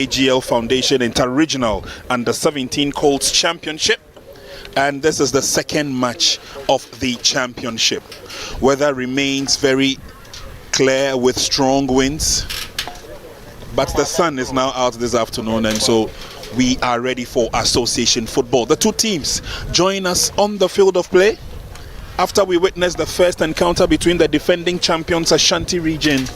AGL Foundation Inter-Regional Under-17 Colts Championship, and this is the second match of the championship. Weather remains very clear with strong winds, but the sun is now out this afternoon, and so we are ready for association football. The two teams join us on the field of play after we witnessed the first encounter between the defending champions Ashanti region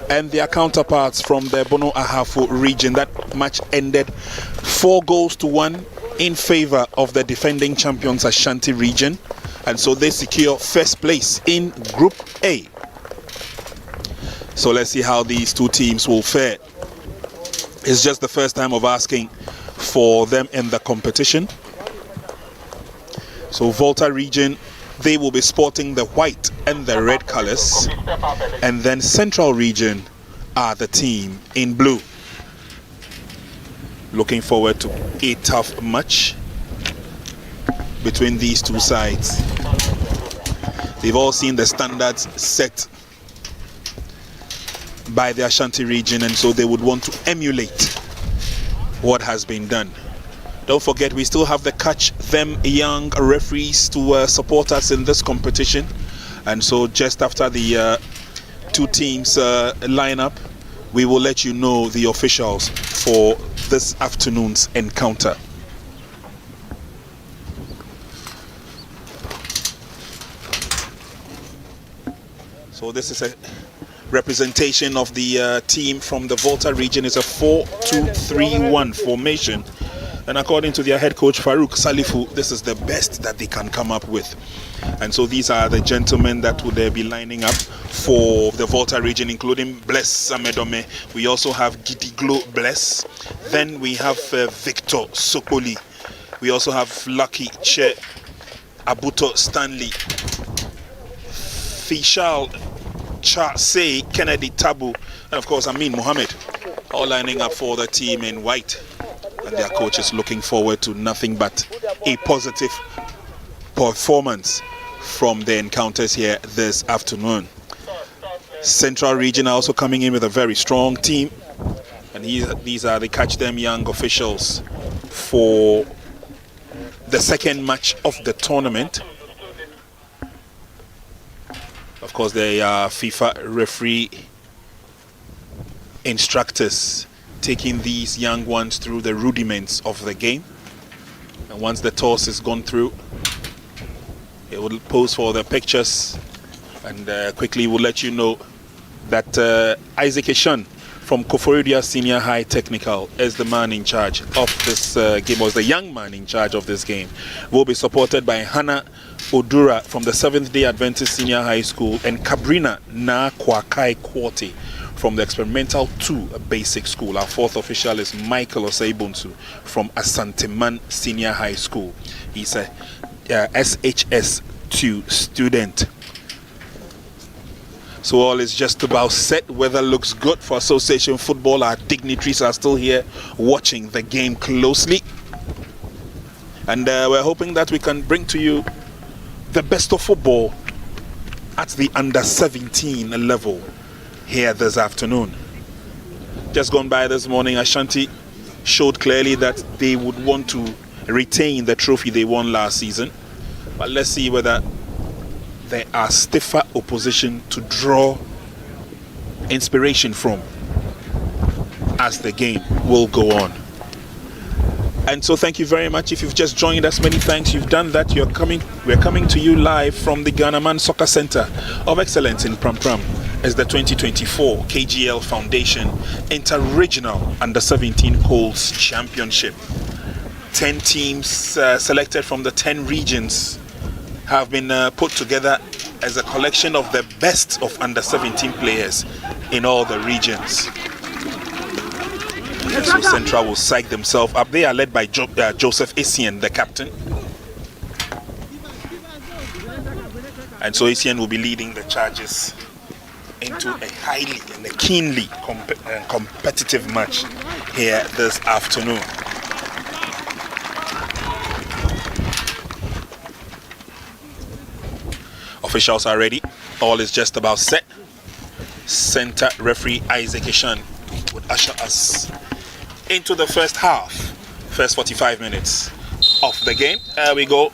and their counterparts from the Bono Ahafo region. That match ended 4-1 in favor of the defending champions Ashanti region, and so they secure first place in Group A. So let's see how these two teams will fare. It's just the first time of asking for them in the competition. So Volta region, they will be sporting the white and the red colors, and then Central region are the team in blue. Looking forward to a tough match between these two sides. They've all seen the standards set by the Ashanti region, and so they would want to emulate what has been done. Don't forget, we still have the Catch Them Young referees to support us in this competition, and so just after the two teams line up, we will let you know the officials for this afternoon's encounter. So this is a representation of the team from the Volta region. Is a 4-2-3-1 formation, and according to their head coach Farouk Salifu, this is the best that they can come up with. And so these are the gentlemen that would be lining up for the Volta region, including Bless Samedome. We also have Gidiglo Bless. Then we have Victor Sokoli. We also have Lucky Che, Abuto Stanley, Fishal Say, Kennedy Tabu, and of course Amin Mohammed, all lining up for the team in white. And their coach is looking forward to nothing but a positive performance from the encounters here this afternoon. Central region are also coming in with a very strong team, and these are the Catch Them Young officials for the second match of the tournament. Of course, they are FIFA referee instructors, taking these young ones through the rudiments of the game. And once the toss is gone through, it will pose for the pictures, and quickly we'll let you know that Isaac Eshan from Koforidia Senior High Technical is the man in charge of this game, was the young man in charge of this game. Will be supported by Hannah Odura from the Seventh-day Adventist Senior High School, and Kabrina Na Kwakai Kwote from the Experimental 2 Basic School. Our fourth official is Michael Oseibunsu from Asanteman Senior High School. He's a SHS2 student. So all is just about set. Weather looks good for association football. Our dignitaries are still here watching the game closely, and we're hoping that we can bring to you the best of football at the under-17 level here this afternoon. Just gone by this morning, Ashanti showed clearly that they would want to retain the trophy they won last season, but let's see whether there are stiffer opposition to draw inspiration from as the game will go on. And so thank you very much. If you've just joined us, many thanks. You've done that. We're coming to you live from the Ghanaman Soccer Center of Excellence in Pram Pram as the 2024 KGL Foundation Inter-Regional Under-17 Colts Championship. 10 teams selected from the 10 regions have been put together as a collection of the best of under-17 players in all the regions. And so Central will psych themselves up. They are led by Joseph Essien, the captain. And so Essien will be leading the charges into a highly and a keenly competitive match here this afternoon. Officials are ready. All is just about set. Center referee Isaac Eshan would usher us into the first half. First 45 minutes of the game. There we go.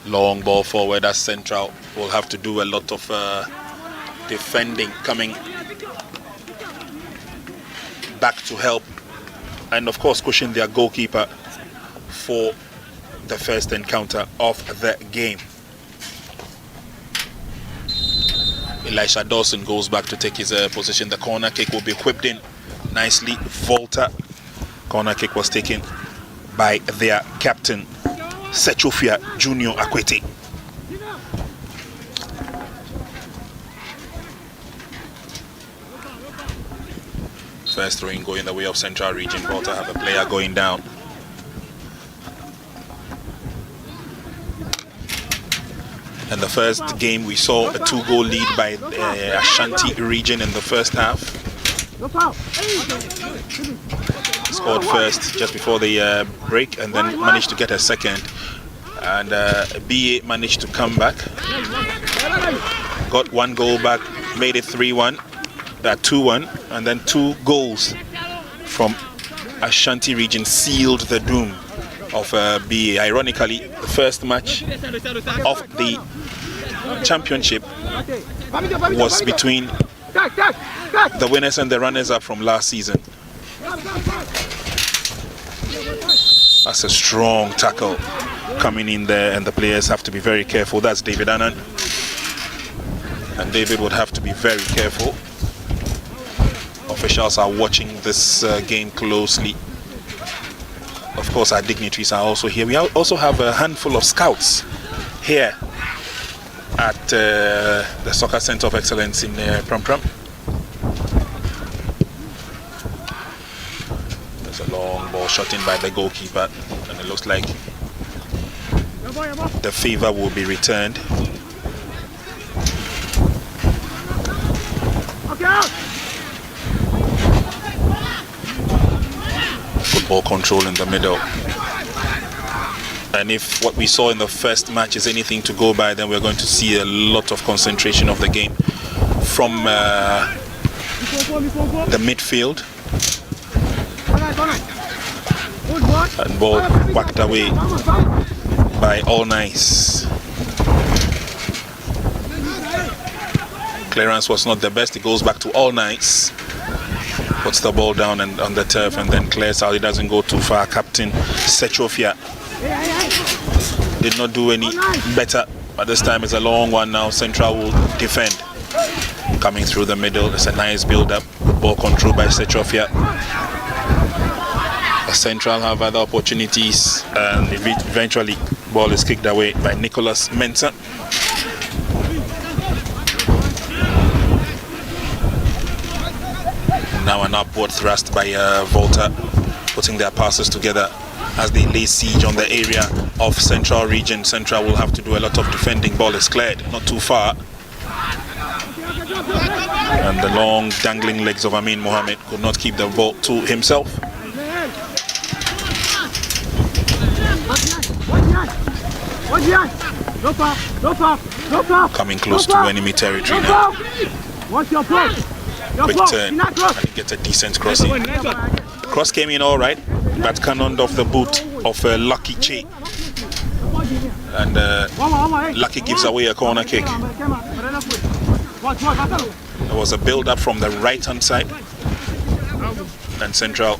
Long ball forward as Central will have to do a lot of defending, coming back to help, and of course cushion their goalkeeper for the first encounter of the game. Elisha Dawson goes back to take his position. The corner kick will be whipped in nicely. Volta. Corner kick was taken by their captain, Sechofia Junior Akwete. First throwing going the way of Central Region. Volta have a player going down. In the first game, we saw a 2-goal lead by Ashanti Region in the first half. Scored first just before the break, and then managed to get a second. And BA managed to come back. Got 1 goal back, made it 3-1, 2-1, and then 2 goals from Ashanti Region sealed the doom of BA. Ironically, the first match of the championship was between the winners and the runners-up from last season. That's a strong tackle coming in there, and the players have to be very careful. That's David Annan, and David would have to be very careful. Officials are watching this game closely. Of course, our dignitaries are also here. We also have a handful of scouts here at the Soccer Center of Excellence in Pram Pram. There's a long ball shot in by the goalkeeper, and it looks like the favor will be returned. Ball control in the middle, and if what we saw in the first match is anything to go by, then we're going to see a lot of concentration of the game from the midfield, and ball whacked away by All Nice. Clearance was not the best. It goes back to All Nice. Puts the ball down and on the turf, and then clears out. It doesn't go too far. Captain Sechofia did not do any better, but this time it's a long one now. Central will defend. Coming through the middle, it's a nice build-up. Ball control by Sechofia. Central have other opportunities, and eventually ball is kicked away by Nicholas Mensah. Now an upward thrust by Volta, putting their passes together as they lay siege on the area of Central Region. Central will have to do a lot of defending. Ball is cleared, not too far. And the long dangling legs of Amin Mohammed could not keep the ball to himself. Coming close to enemy territory now. Quick turn, and he gets a decent crossing. Cross came in all right, but cannoned off the boot of Lucky Che. And Lucky gives away a corner kick. There was a build-up from the right-hand side, and Central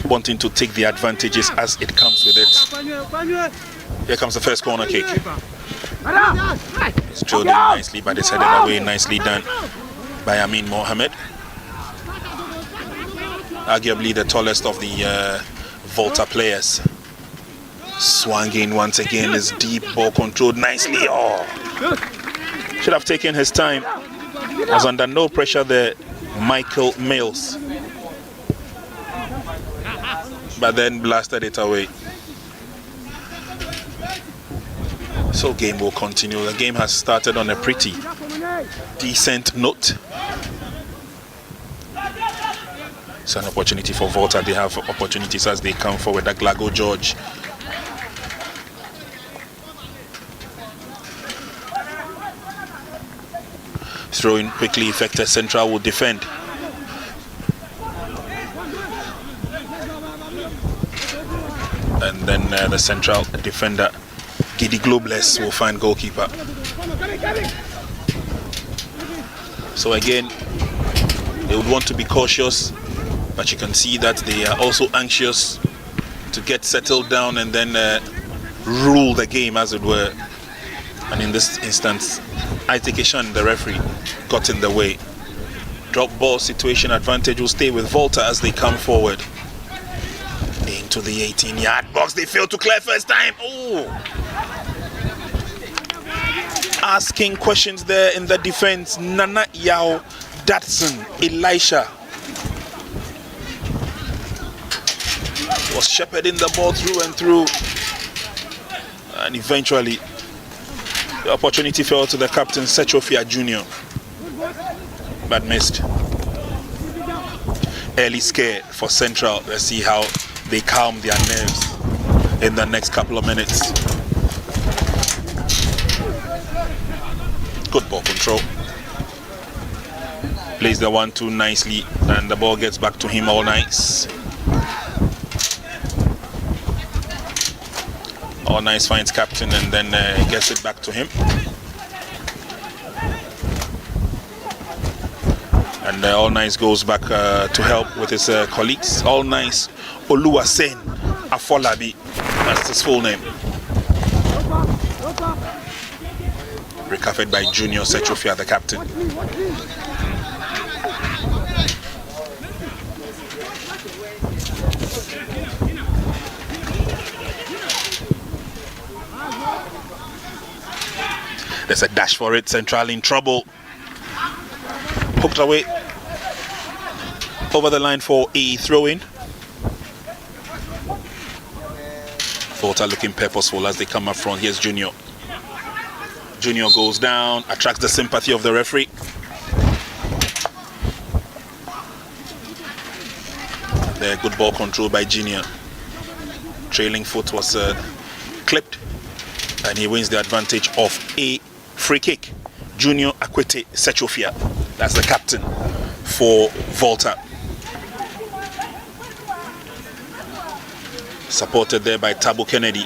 wanting to take the advantages as it comes with it. Here comes the first corner kick. It's drilled in nicely, but it's headed away. Nicely done by Amin Mohammed. Arguably the tallest of the Volta players. Swung in once again, is deep, ball controlled nicely. Oh, should have taken his time. Was under no pressure there, Michael Mills. But then blasted it away. So game will continue. The game has started on a pretty decent note. It's an opportunity for Volta. They have opportunities as they come forward. Aglago George Throwing quickly effective. Central will defend. And then the central defender, Giddy Globless, will find goalkeeper. So again, they would want to be cautious, but you can see that they are also anxious to get settled down and then rule the game, as it were. And in this instance, Isaac Ishan, the referee, got in the way. Drop ball situation advantage will stay with Volta as they come forward. Into the 18-yard box. They failed to clear first time. Oh! Asking questions there in the defense. Nana Yao, Datsun, Elisha was shepherding the ball through and through. And eventually, the opportunity fell to the captain, Sechofia Jr. But missed. Early scare for Central. Let's see how they calm their nerves in the next couple of minutes. Good ball control. Plays the 1-2 nicely, and the ball gets back to him all nice. All nice finds captain and then gets it back to him. And All Nice goes back to help with his colleagues. All Nice Oluwasen Afolabi, that's his full name. Recovered by Junior Sechofia, the captain. There's a dash for it. Central in trouble. Hooked away over the line for a throw-in. Volta looking purposeful as they come up front. Here's Junior. Junior goes down, attracts the sympathy of the referee. There, good ball control by Junior. Trailing foot was clipped, and he wins the advantage of a free kick. Junior Akwete Sechofia, that's the captain for Volta. Supported there by Tabo Kennedy.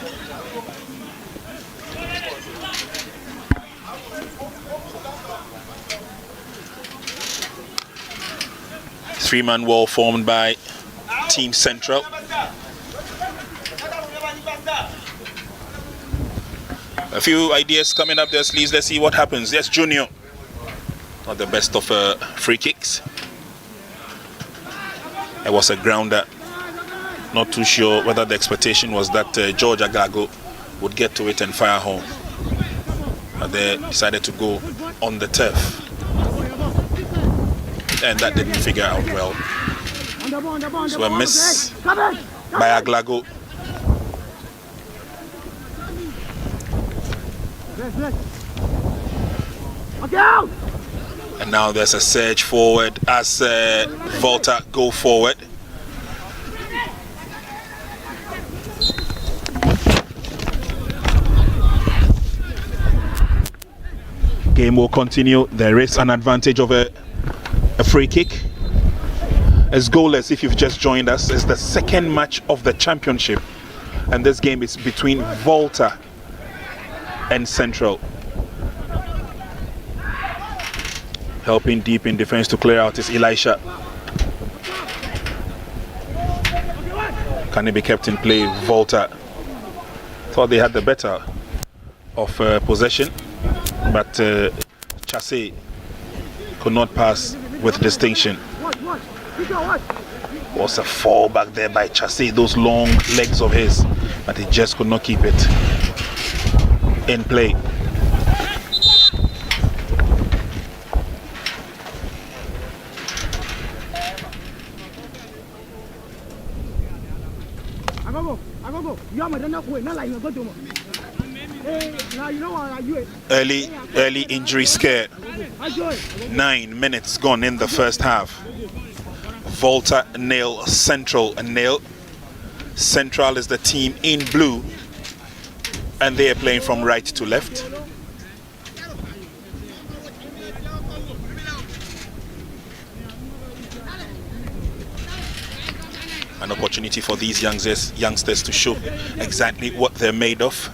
Three-man wall formed by Team Central. A few ideas coming up their sleeves. Let's see what happens. Yes, Junior. Not the best of free kicks. It was a grounder. Not too sure whether the expectation was that George Agago would get to it and fire home. But they decided to go on the turf. And that didn't figure out well. So a miss by Aglago. And now there's a surge forward as Volta go forward. Game will continue. There is an advantage of a free kick. As goalless, if you've just joined us, is the second match of the championship, and this game is between Volta and Central. Helping deep in defense to clear out is Elisha. Can he be kept in play? Volta thought they had the better of possession, but Chasse could not pass with distinction. Was a fall back there by Chasse, those long legs of his, but he just could not keep it in play. Early injury scare. 9 minutes gone in the first half. Volta nil, Central nil. Central is the team in blue, and they are playing from right to left. An opportunity for these youngsters to show exactly what they're made of.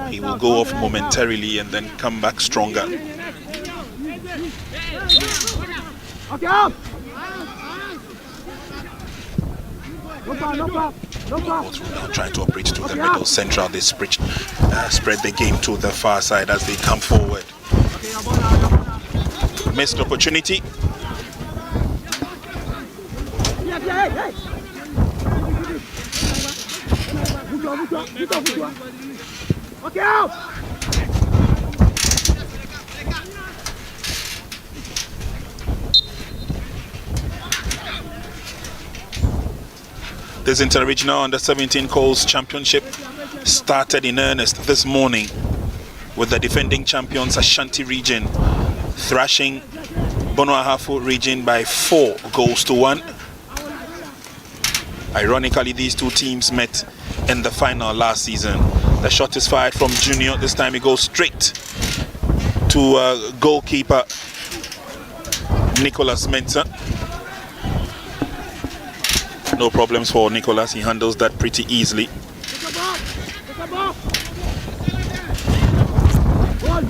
He will go off momentarily and then come back stronger. Now trying to operate to the middle. Central, they spread the game to the far side as they come forward. Missed opportunity. This Inter-Regional Under-17 Colts Championship started in earnest this morning with the defending champions Ashanti region thrashing Bono Ahafo region by 4-1. Ironically, these two teams met in the final last season. The shot is fired from Junior. This time it goes straight to goalkeeper Nicholas Mensah. No problems for Nicholas, he handles that pretty easily.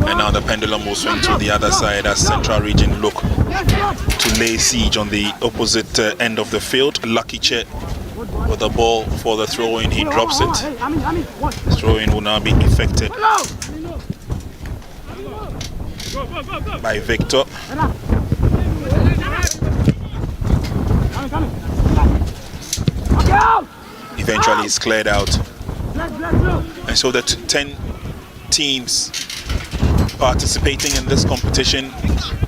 And now the pendulum will swing to the other side as Central Region look to lay siege on the opposite end of the field. Lucky Che with the ball for the throw-in, he drops it. The throw-in will now be effected by Victor. Eventually it's cleared out. And so the 10 teams participating in this competition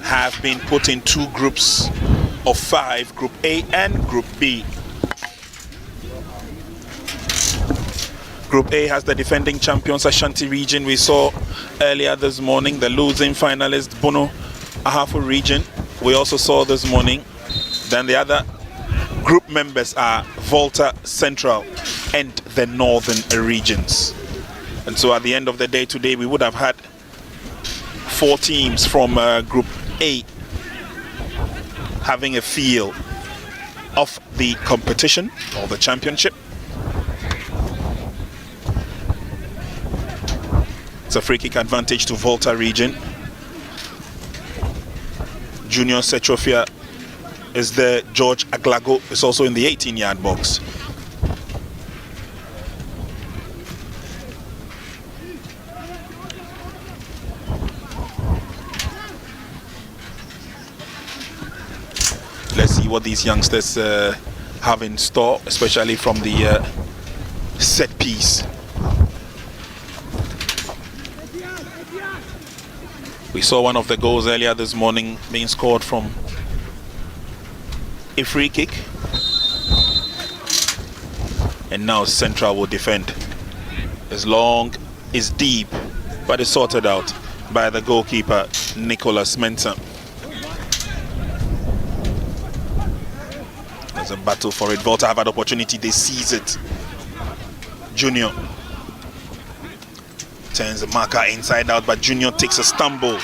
have been put in two groups of 5, Group A and Group B. Group A has the defending champions Ashanti region. We saw earlier this morning the losing finalist Bono Ahafo region. We also saw this morning. Then the other group members are Volta, Central and the Northern regions. And so at the end of the day today we would have had 4 teams from Group A having a feel of the competition or the championship. It's a free kick advantage to Volta region. Junior Setrofia is there. George Aglago is also in the 18-yard box. Let's see what these youngsters have in store, especially from the set piece. We saw one of the goals earlier this morning being scored from a free kick. And now Central will defend. It's long, it's deep, but it's sorted out by the goalkeeper, Nicholas Mensah. There's a battle for it. Volta have an opportunity, they seize it. Junior turns the marker inside out, but Junior takes a stumble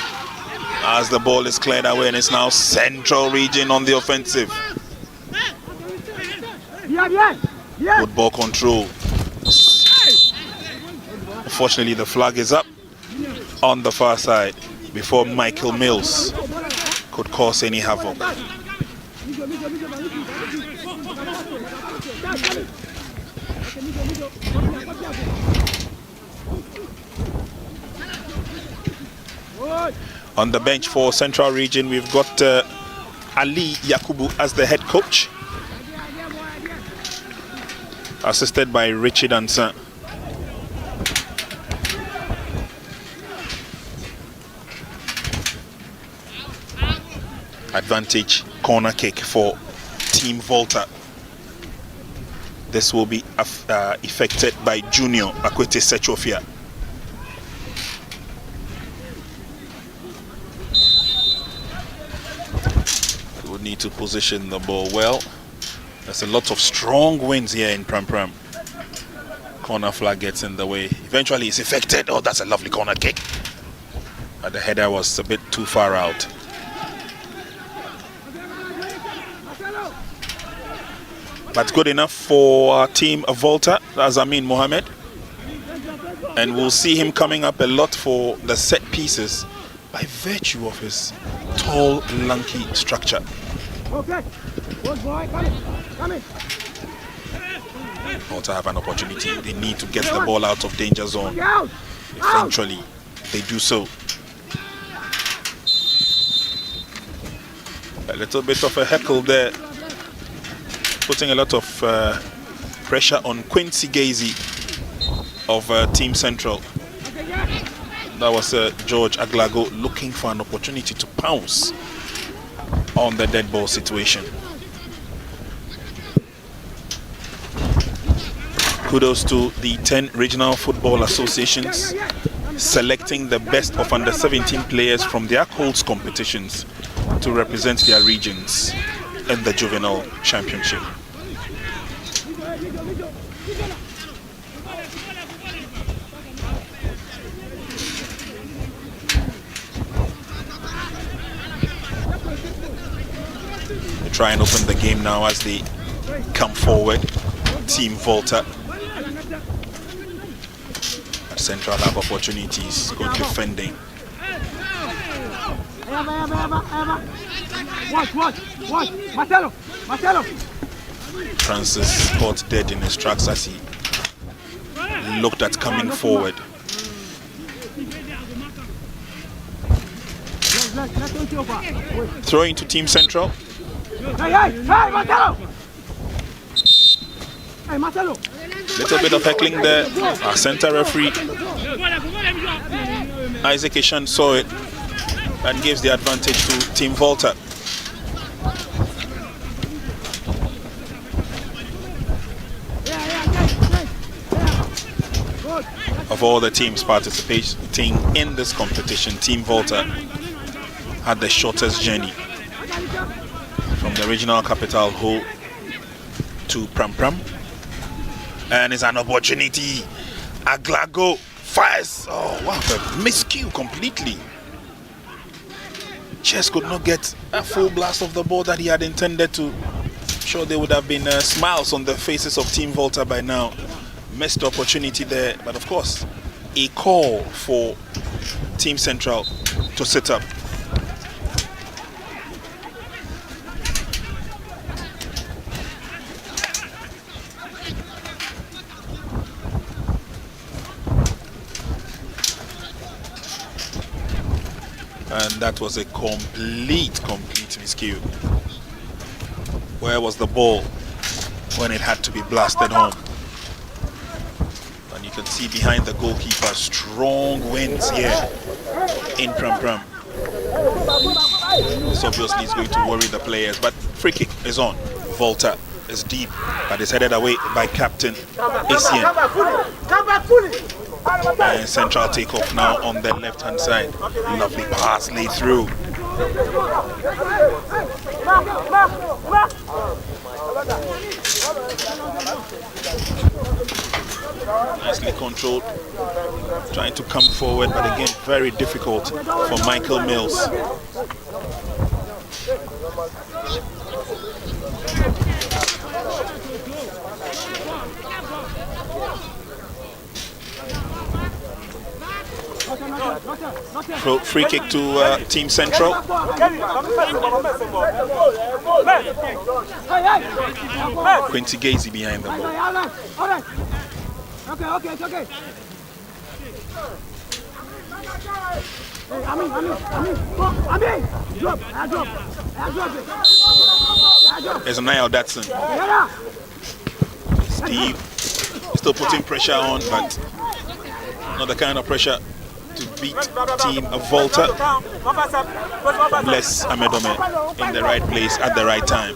as the ball is cleared away, and it's now Central region on the offensive. Good ball control. Unfortunately, the flag is up on the far side before Michael Mills could cause any havoc. On the bench for Central Region, we've got Ali Yakubu as the head coach, assisted by Richard Ansan. Advantage corner kick for Team Volta. This will be effected by Junior Akwete Setrofia. Need to position the ball well. There's a lot of strong winds here in Pram Pram. Corner flag gets in the way. Eventually it's effected. Oh, that's a lovely corner kick. But the header was a bit too far out. But good enough for Team Volta, that's Amin Mohammed. And we'll see him coming up a lot for the set pieces by virtue of his tall, lanky structure. Okay, good boy, come in. Volta have an opportunity. They need to get the ball out of danger zone. Eventually, they do so. A little bit of a heckle there, putting a lot of pressure on Quincy Gazy of Team Central. That was George Aglago looking for an opportunity to pounce on the dead ball situation. Kudos to the 10 regional football associations selecting the best of under 17 players from their Colts competitions to represent their regions in the juvenile championship. They try and open the game now as they come forward. Team Volta at Central have opportunities, good defending. Watch, Marcelo. Francis caught dead in his tracks as he looked at coming forward. Throwing to Team Central. Hey, Marcelo. Little bit of heckling there. Our center referee Isaac Ishan saw it and gives the advantage to Team Volta. Of all the teams participating in this competition, Team Volta had the shortest journey from the regional capital Ho to Pram Pram. And it's an opportunity. Aglago fires. Oh wow, the miscue completely. Chess could not get a full blast of the ball that he had intended to. Sure, there would have been smiles on the faces of Team Volta by now. Missed opportunity there, but of course, a call for Team Central to sit up. And that was a complete miscue. Where was the ball when it had to be blasted home? And you can see behind the goalkeeper, strong winds here in Pram Pram. This obviously is going to worry the players, but free kick is on. Volta is deep, but is headed away by Captain Essien. And Central take off now on the left hand side. Lovely pass laid through. Nicely controlled, trying to come forward, but again very difficult for Michael Mills. Free kick to Team Central. Quincy Gazy behind the ball. Okay, it's okay. Hey, Amin. Drop it. There's a Niall Datsun. Steve still putting pressure on, but not the kind of pressure to beat Team Volta. Bless Amedome in the right place at the right time.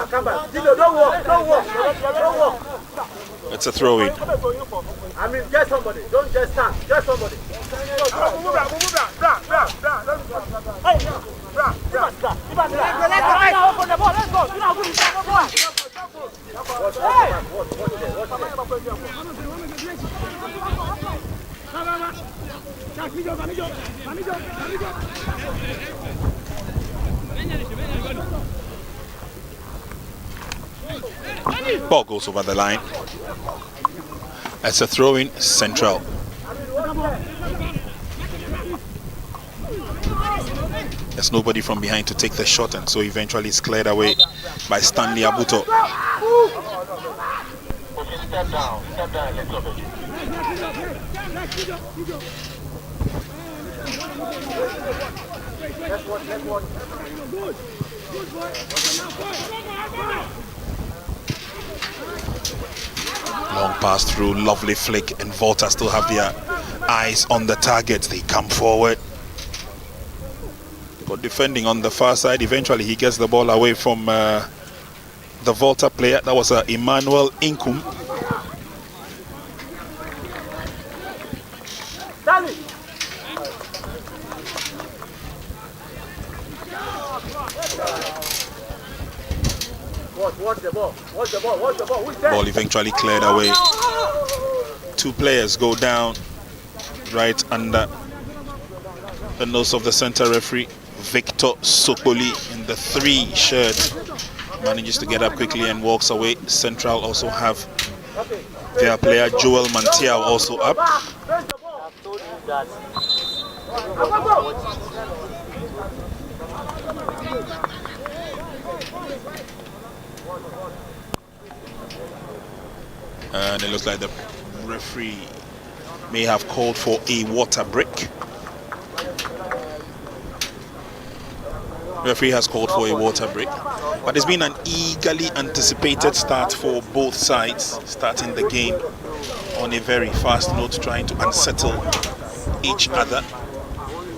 Come back. Don't walk. It's a throw-in. I mean, get somebody. Don't just stand. Get somebody. Ball goes over the line. It's a throw in Central. There's nobody from behind to take the shot, and so eventually it's cleared away by Stanley Abuto. Step down a little bit. Next one. Long pass through, lovely flick, and Volta still have their eyes on the target. They come forward. Got defending on the far side. Eventually he gets the ball away from the Volta player. That was Emmanuel Inkum. Watch the ball. Who's that? Ball eventually cleared away. Two players go down right under the nose of the center referee. Victor Sokoli in the 3 shirt manages to get up quickly and walks away. Central also have their player Joel Mantiao also up. And it looks like the referee may have called for a water break. Referee has called for a water break, but it's been an eagerly anticipated start for both sides, starting the game on a very fast note, trying to unsettle each other.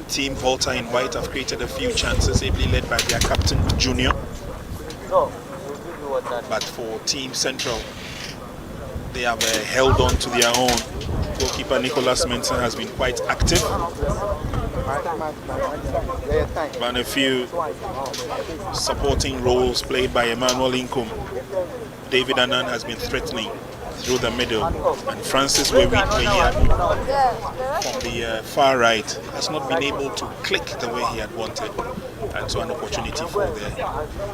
Team Volta in white have created a few chances, ably led by their captain Junior. But for Team Central, they have held on to their own. Goalkeeper Nicholas Menson has been quite active. And a few supporting roles played by Emmanuel Inkum. David Annan has been threatening through the middle, and Francis Wewi from the far right has not been able to click the way he had wanted, and so an opportunity for the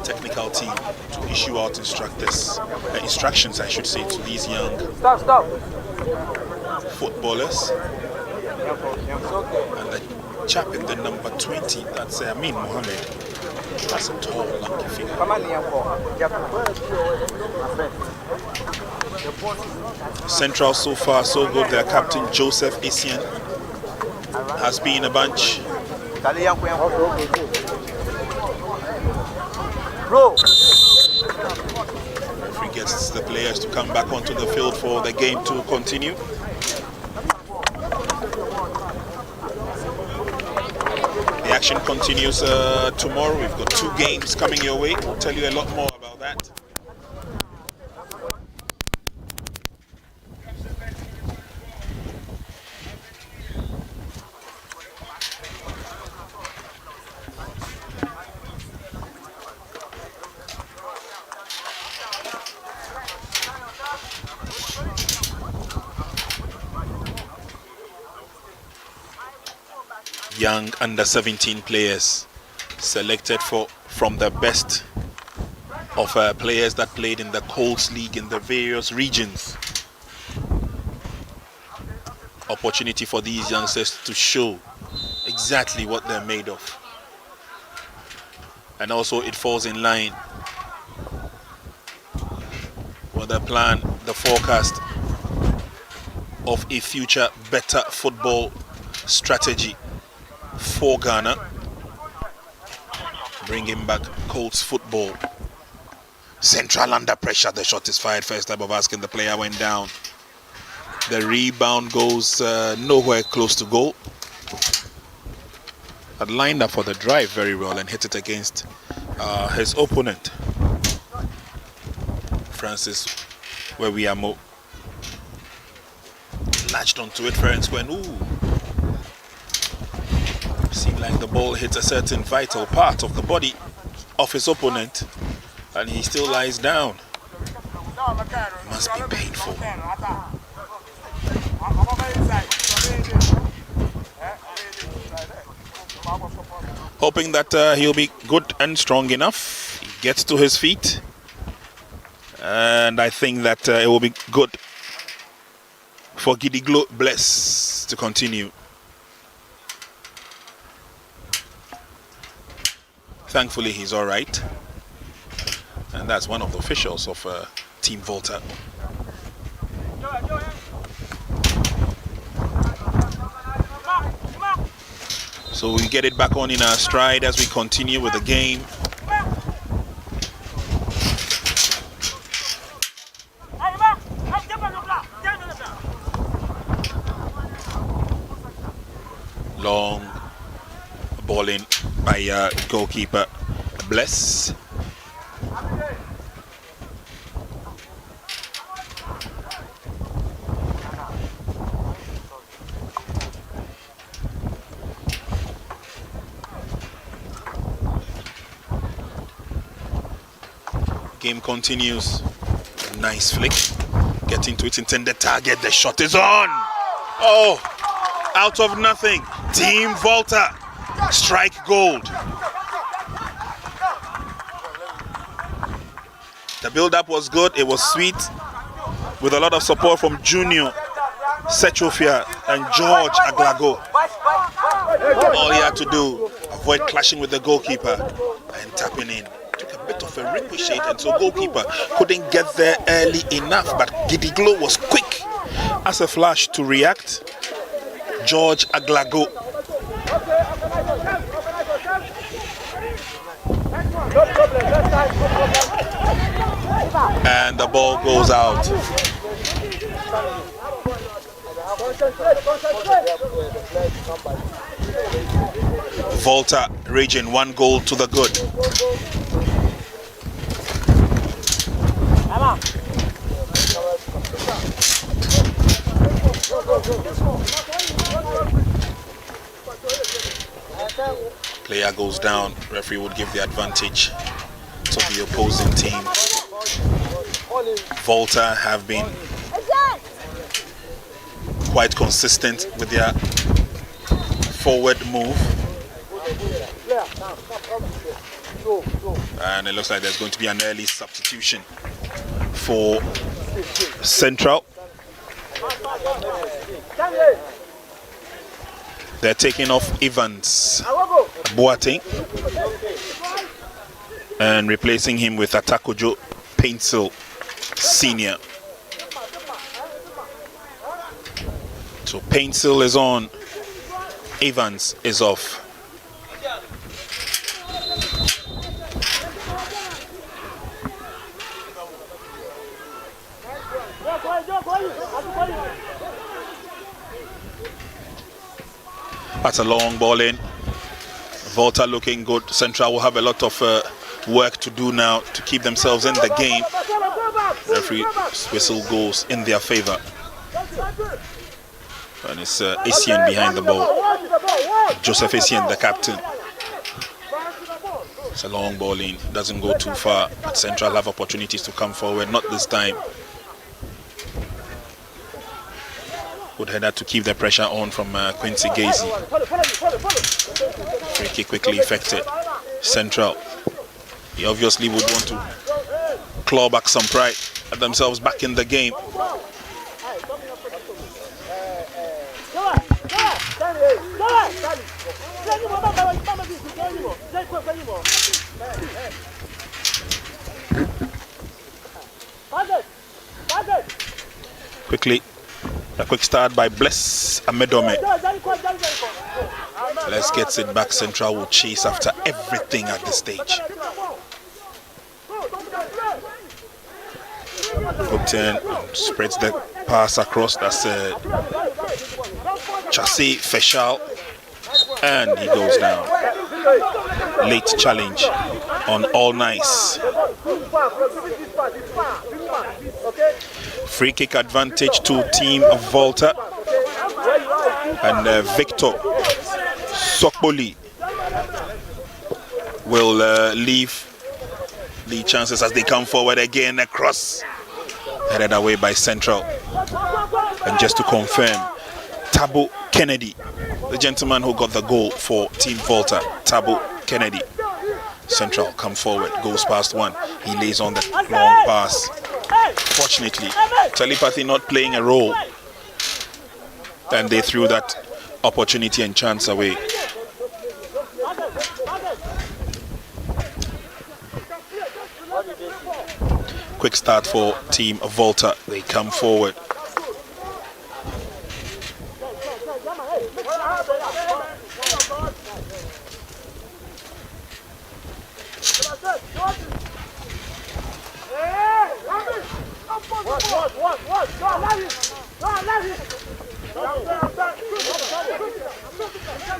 technical team to issue out instructions, I should say, to these young footballers. And the chap in the number 20, that's Amin Mohammed. That's a tall, lanky figure. Central so far so good. Their captain Joseph Essien has been a bunch. Referee gets the players to come back onto the field for the game to continue. The action continues tomorrow. We've got 2 games coming your way. We'll tell you a lot more about that. Young under 17 players selected from the best of players that played in the Colts League in the various regions. Opportunity for these youngsters to show exactly what they're made of. And also it falls in line with the plan, the forecast of a future better football strategy for Ghana, bringing back Colts football. Central under pressure. The shot is fired. First time of asking, the player went down. The rebound goes nowhere close to goal. Had lined up for the drive very well and hit it against his opponent, Francis Wewiamo. Latched onto it, Ferenc went, ooh. Seemed like the ball hit a certain vital part of the body of his opponent, and he still lies down. Must be painful. Hoping that he'll be good and strong enough. He gets to his feet. And I think that it will be good for Gidiglo Bless to continue. Thankfully, he's all right. And that's one of the officials of Team Volta. So we get it back on in our stride as we continue with the game. Long ball in by goalkeeper Bless. Game continues. Nice flick. Getting to its intended target. The shot is on. Oh, out of nothing. Team Volta strike gold. The build-up was good. It was sweet, with a lot of support from Junior Sechofia and George Aglago. All he had to do, avoid clashing with the goalkeeper and tapping in. Took a bit of a ricochet, and so goalkeeper couldn't get there early enough, but Gidiglo was quick as a flash to react. George Aglago. And the ball goes out. Volta Region 1 goal to the good. Player goes down. Referee would give the advantage to the opposing team. Volta have been quite consistent with their forward move. And it looks like there's going to be an early substitution for Central. They're taking off Evans Boateng and replacing him with Atakojo Painsil Senior. So Painsil is on, Evans is off. That's a long ball in. Volta looking good. Central will have a lot of work to do now to keep themselves in the game. Referee whistle goes in their favor. And it's Essien behind the ball. Joseph Essien, the captain. It's a long ball in. Doesn't go too far. But Central have opportunities to come forward. Not this time. Good header to keep the pressure on from Quincy Gazy. Free kick quickly effected. Central. He obviously would want to claw back some pride, get themselves back in the game. Quickly. A quick start by Bless Amedome. Let's get it back. Central will chase after everything at this stage. Hooked in, spreads the pass across. That's Chassis Feshal, and he goes down. Late challenge on All Nice. Free kick advantage to Team Volta, and Victor Sokboli will leave the chances as they come forward again. Across, headed away by Central. And just to confirm, Tabo Kennedy, the gentleman who got the goal for Team Volta, Tabo Kennedy. Central come forward, goes past one. He lays on the long pass. Fortunately, telepathy not playing a role. And they threw that opportunity and chance away. Quick start for team Volta. They come forward.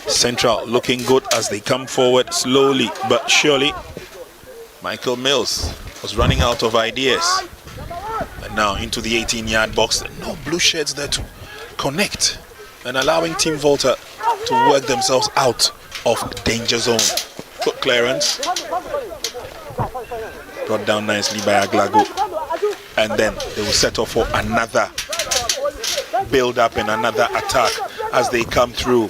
Central looking good as they come forward slowly but surely. Michael Mills was running out of ideas. And now into the 18-yard box. No blue shirts there to connect and allowing Team Volta to work themselves out of danger zone. Good clearance. Brought down nicely by Aglago. And then they will set off for another build-up and another attack as they come through.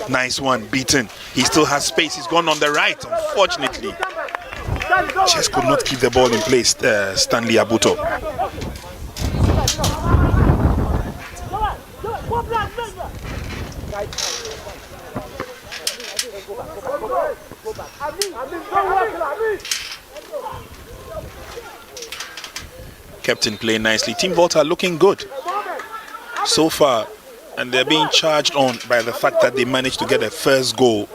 Nice one, beaten. He still has space. He's gone on the right, unfortunately. Just could not keep the ball in place, Stanley Abuto. Captain playing nicely. Team Volta looking good so far, and they're being charged on by the fact that they managed to get a first goal.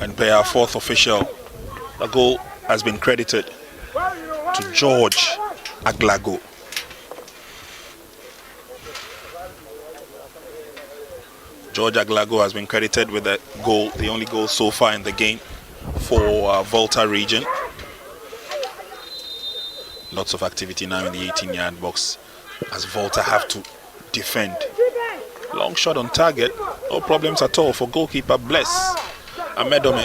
And by our fourth official, the goal has been credited to George Aglago. George Aglago has been credited with the goal, the only goal so far in the game for Volta region. Lots of activity now in the 18-yard box as Volta have to defend. Long shot on target, no problems at all for goalkeeper Bless Amedome.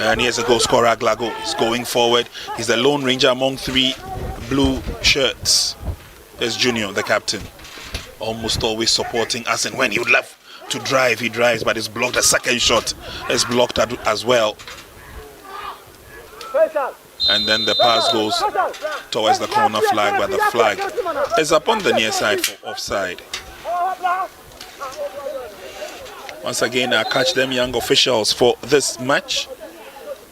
And here's a goal scorer. Aglago is going forward. He's the lone ranger among three blue shirts. There's Junior, the captain, almost always supporting us, and when he would love to drive, he drives, but it's blocked. The second shot is blocked as well. And then the pass goes towards the corner flag, but the flag is up on the near side for offside. Once again, I catch them young officials for this match.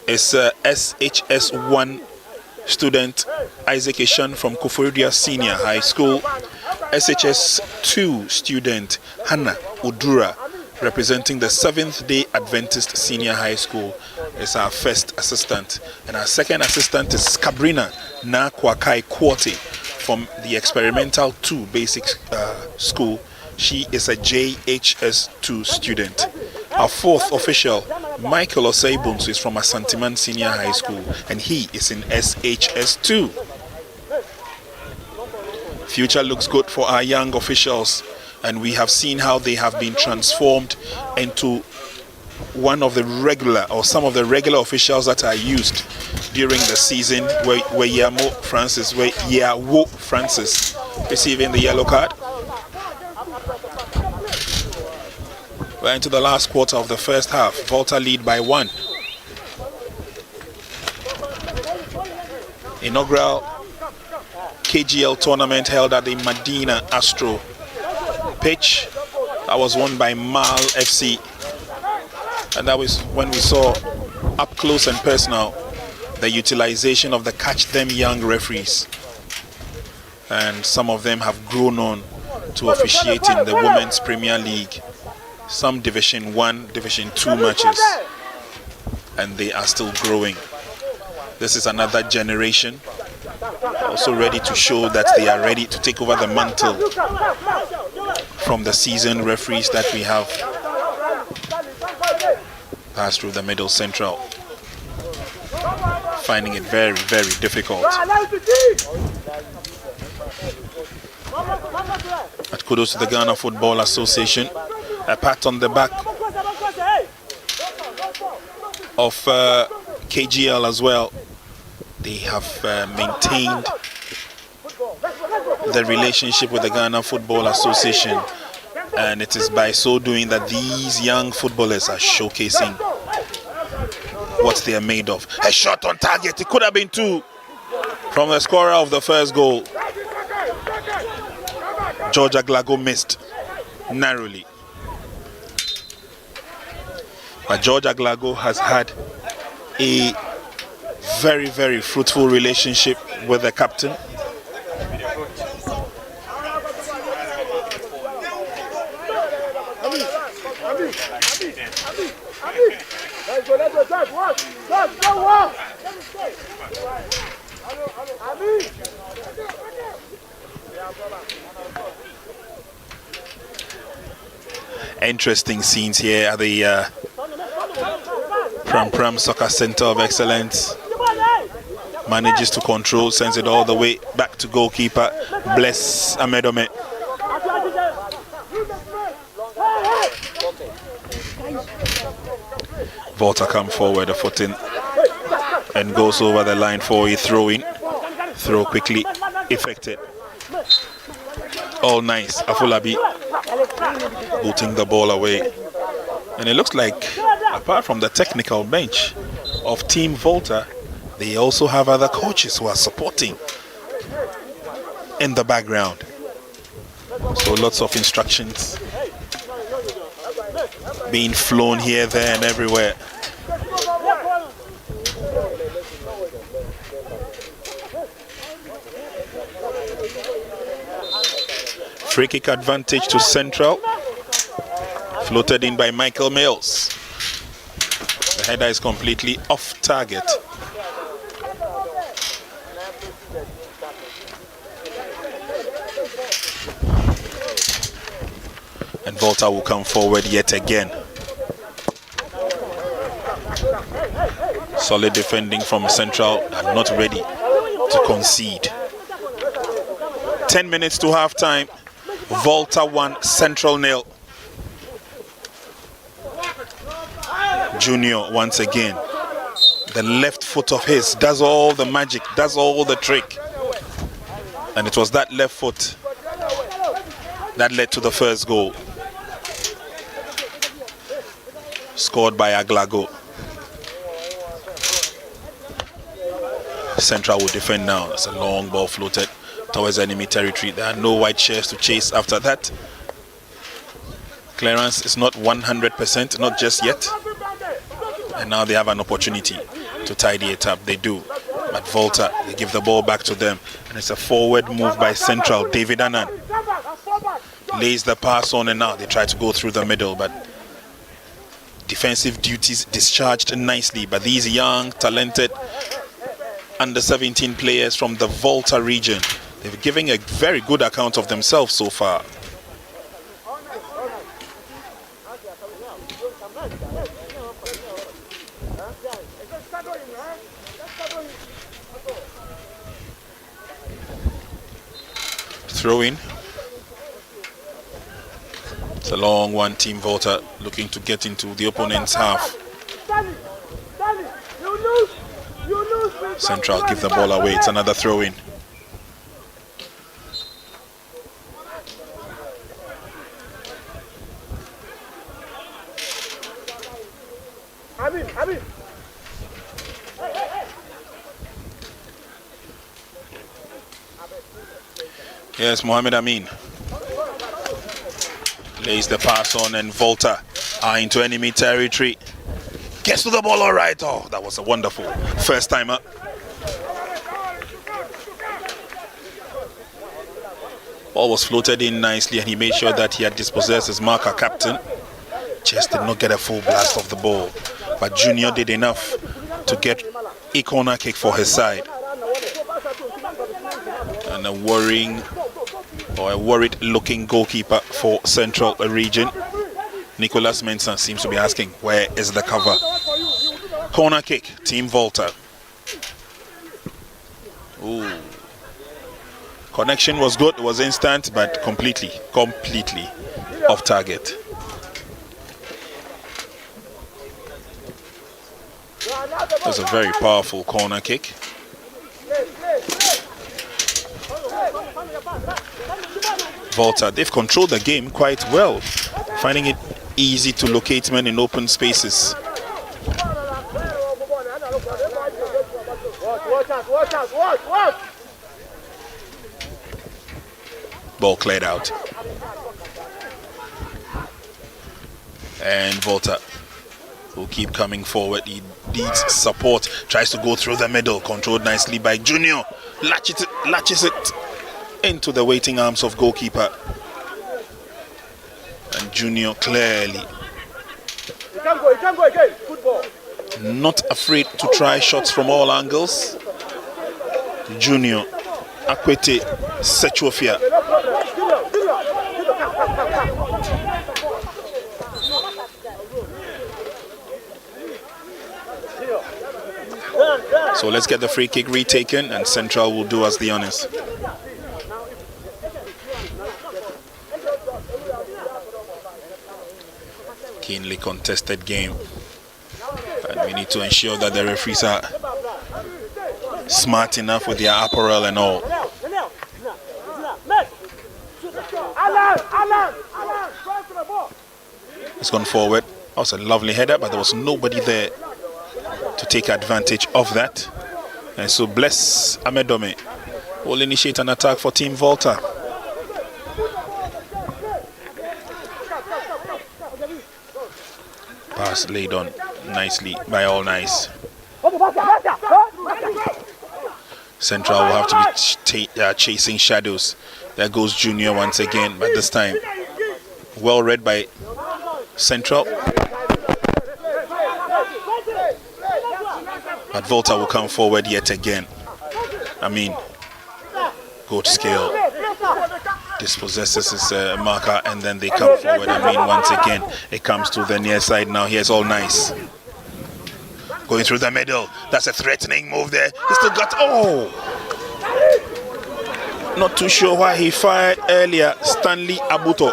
It's SHS1 student Isaac Ishan from Koforidua Senior High School. SHS2 student Hannah Udura, representing the Seventh-day Adventist Senior High School, is our first assistant. And our second assistant is Kabrina Nakwakai Kwoti from the Experimental 2 Basic School. She is a JHS2 student. Our fourth official, Michael Oseibunsu, is from Asantiman Senior High School, and he is in SHS2. Future looks good for our young officials, and we have seen how they have been transformed into one of the regular, or some of the regular officials that are used during the season. Where Yawo Francis receiving the yellow card. We're into the last quarter of the first half. Volta lead by 1. Inaugural KGL tournament held at the Medina Astro pitch. That was won by Mal FC. And that was when we saw up close and personal the utilization of the Catch Them Young referees. And some of them have grown on to officiating the Women's Premier League. Some Division 1, Division 2 matches, and they are still growing. This is another generation also ready to show that they are ready to take over the mantle from the seasoned referees that we have passed through the Middle Central, finding it very, very difficult. But kudos to the Ghana Football Association. A pat on the back of KGL as well. They have maintained the relationship with the Ghana Football Association And it is by so doing that these young footballers are showcasing what they are made of. A shot on target. It could have been 2 from the scorer of the first goal. Georgia Glago missed narrowly. But Georgia Glago has had a very, very fruitful relationship with the captain. Interesting scenes here at the Pram Pram Soccer Center of Excellence. Manages to control, sends it all the way back to goalkeeper Bless Amedome. Volta come forward, a foot in, and goes over the line for a throw in. Throw quickly effected. All nice. Afolabi booting the ball away. And it looks like, apart from the technical bench of Team Volta, they also have other coaches who are supporting in the background. So lots of instructions being flown here, there, and everywhere. Free kick advantage to Central. Floated in by Michael Mills. The header is completely off target. And Volta will come forward yet again. Solid defending from Central and not ready to concede. 10 minutes to half time. Volta 1, Central 0. Junior once again. The left foot of his does all the magic, does all the trick. And it was that left foot that led to the first goal. Scored by Aglago. Central will defend now. It's a long ball floated towards enemy territory. There are no white shirts to chase after that. Clearance is not 100%, not just yet. And now they have an opportunity to tidy it up. They do. But Volta, they give the ball back to them. And it's a forward move by Central. David Annan lays the pass on, and now they try to go through the middle. But defensive duties discharged nicely by these young, talented under-17 players from the Volta region. They've given a very good account of themselves so far. Throw in. It's a long one. Team Volta looking to get into the opponent's half. Central give the ball away. It's another throw in. Yes, Mohamed Amin lays the pass on, and Volta are into enemy territory. Gets to the ball all right. Oh, that was a wonderful first time up. Ball was floated in nicely, and he made sure that he had dispossessed his marker captain. Just did not get a full blast of the ball, but Junior did enough to get a corner kick for his side. And a worried looking goalkeeper for Central region. Nicolas Mensah seems to be asking, where is the cover? Corner kick, Team Volta. Ooh. Connection was good, it was instant, but completely off target. That's a very powerful corner kick. Volta, they've controlled the game quite well, finding it easy to locate men in open spaces. Watch. Ball cleared out. And Volta will keep coming forward. He needs support. Tries to go through the middle. Controlled nicely by Junior. Latches it into the waiting arms of goalkeeper. And Junior clearly You can't go again. Football. not afraid to try shots from all angles. Junior, Akwete, Sechofia. So let's get the free kick retaken, and Central will do us the honors. Keenly contested game, and we need to ensure that the referees are smart enough with their apparel and all. It's gone forward. That was a lovely header, but there was nobody there to take advantage of that. And so Bless Amedome will initiate an attack for Team Volta. Pass laid on nicely by All Nice. Central will have to be chasing shadows. There goes Junior once again, but this time well read by Central. But Volta will come forward yet again. I mean, good skill. Dispossesses his marker, and then they come forward. I mean, once again, it comes to the near side now. Here's All Nice. Going through the middle. That's a threatening move there. He still got... Oh! Not too sure why he fired earlier. Stanley Abuto.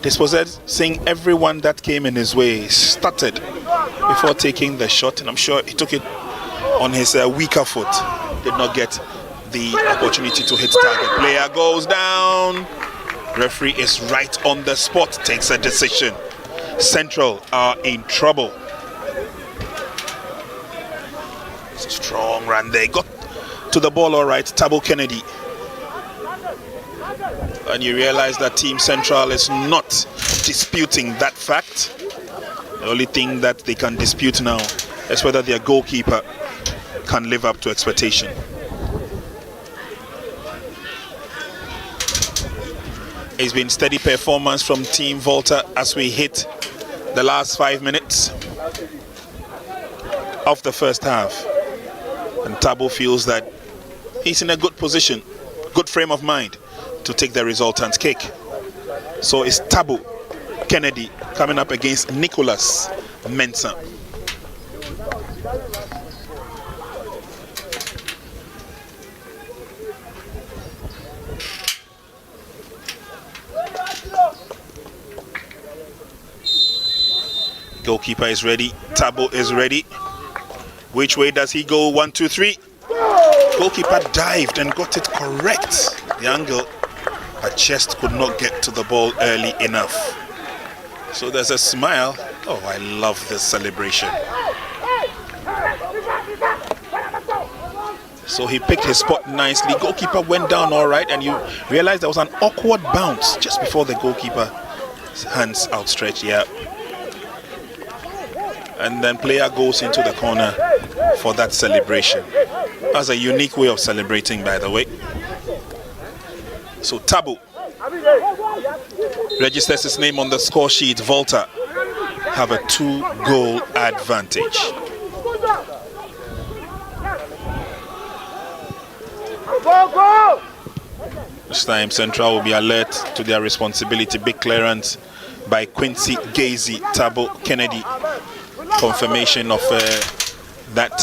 Dispossessing everyone that came in his way. Started before taking the shot, and I'm sure he took it on his weaker foot. Did not get the opportunity to hit target. Player goes down. Referee is right on the spot, takes a decision. Central are in trouble. It's a strong run there. Got to the ball all right. Tabo Kennedy. And you realize that Team Central is not disputing that fact. The only thing that they can dispute now is whether their goalkeeper can live up to expectation. It's been steady performance from Team Volta as we hit the last 5 minutes of the first half. And Tabo feels that he's in a good position, good frame of mind to take the resultant kick. So it's Tabo Kennedy coming up against Nicholas Mensah. Goalkeeper is ready. Tabo is ready. Which way does he go? 1, 2, 3. Goalkeeper dived and got it correct. The angle, but just could not get to the ball early enough. So there's a smile. Oh, I love this celebration. So he picked his spot nicely. Goalkeeper went down all right, and you realize there was an awkward bounce just before the goalkeeper's hands outstretched. Yeah. And then player goes into the corner for that celebration. That's a unique way of celebrating, by the way. So Tabo registers his name on the score sheet. Volta have a 2-goal advantage. This time Central will be alert to their responsibility. Big clearance by Quincy Gazy. Tabo Kennedy. Confirmation of that.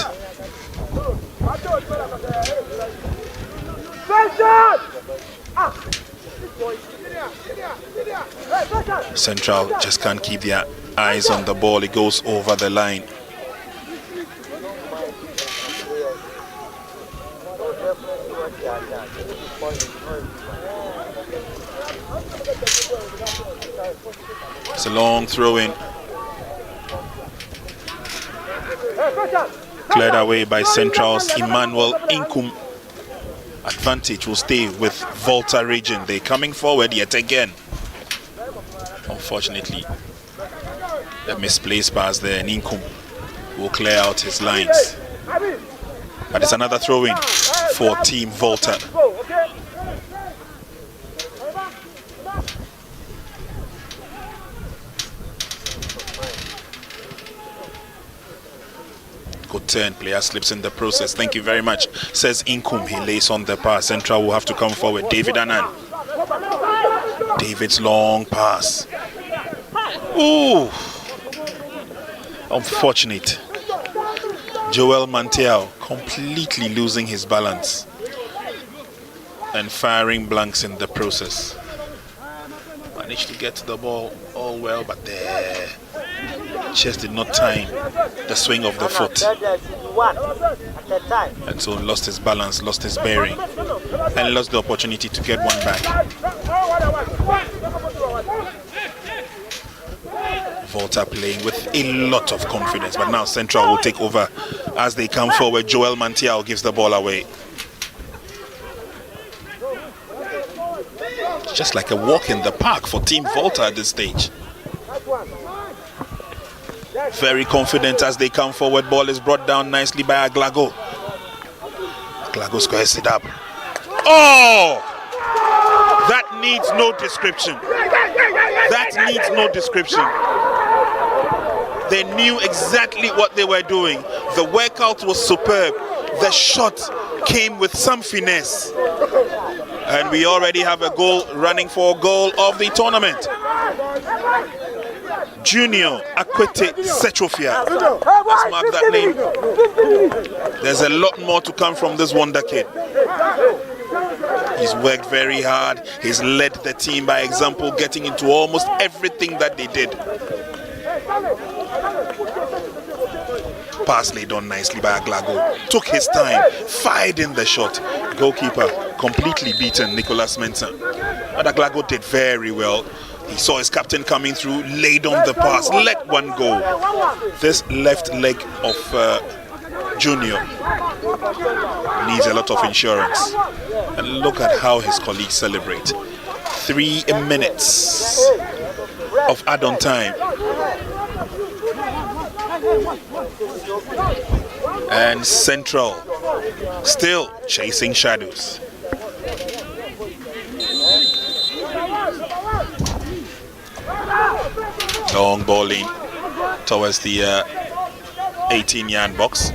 Central just can't keep their eyes on the ball. It goes over the line. It's a long throw in. Cleared away by Central's Emmanuel Inkum. Advantage will stay with Volta region. They're coming forward yet again. Unfortunately, the misplaced pass there, and Inkum will clear out his lines. But it's another throw in for Team Volta. Good turn, player slips in the process. Thank you very much, says Inkum. He lays on the pass. Central will have to come forward. David Annan. David's long pass. Ooh, unfortunate. Joel Mantiao completely losing his balance and firing blanks in the process. Managed to get to the ball all well, but the chest did not time the swing of the foot, and so lost his balance, lost his bearing, and lost the opportunity to get one back. Volta playing with a lot of confidence, but now Central will take over as they come forward. Joel Mantiao gives the ball away. It's just like a walk in the park for Team Volta at this stage. Very confident as they come forward. Ball is brought down nicely by Aglago. Aglago squares it up. Oh! That needs no description. That needs no description. They knew exactly what they were doing. The workout was superb. The shot came with some finesse. And we already have a goal running for goal of the tournament. Junior Akwete Setrofia. Let's mark that name. There's a lot more to come from this wonder kid. He's worked very hard. He's led the team by example, getting into almost everything that they did. Pass laid on nicely by Aglago. Took his time, fired in the shot. Goalkeeper completely beaten, Nicholas Mensah. But Aglago did very well. He saw his captain coming through, laid on the pass, let one go. This left leg of Junior needs a lot of insurance. And look at how his colleagues celebrate. 3 minutes of add-on time. And Central still chasing shadows. Long ball in towards the 18-yard box.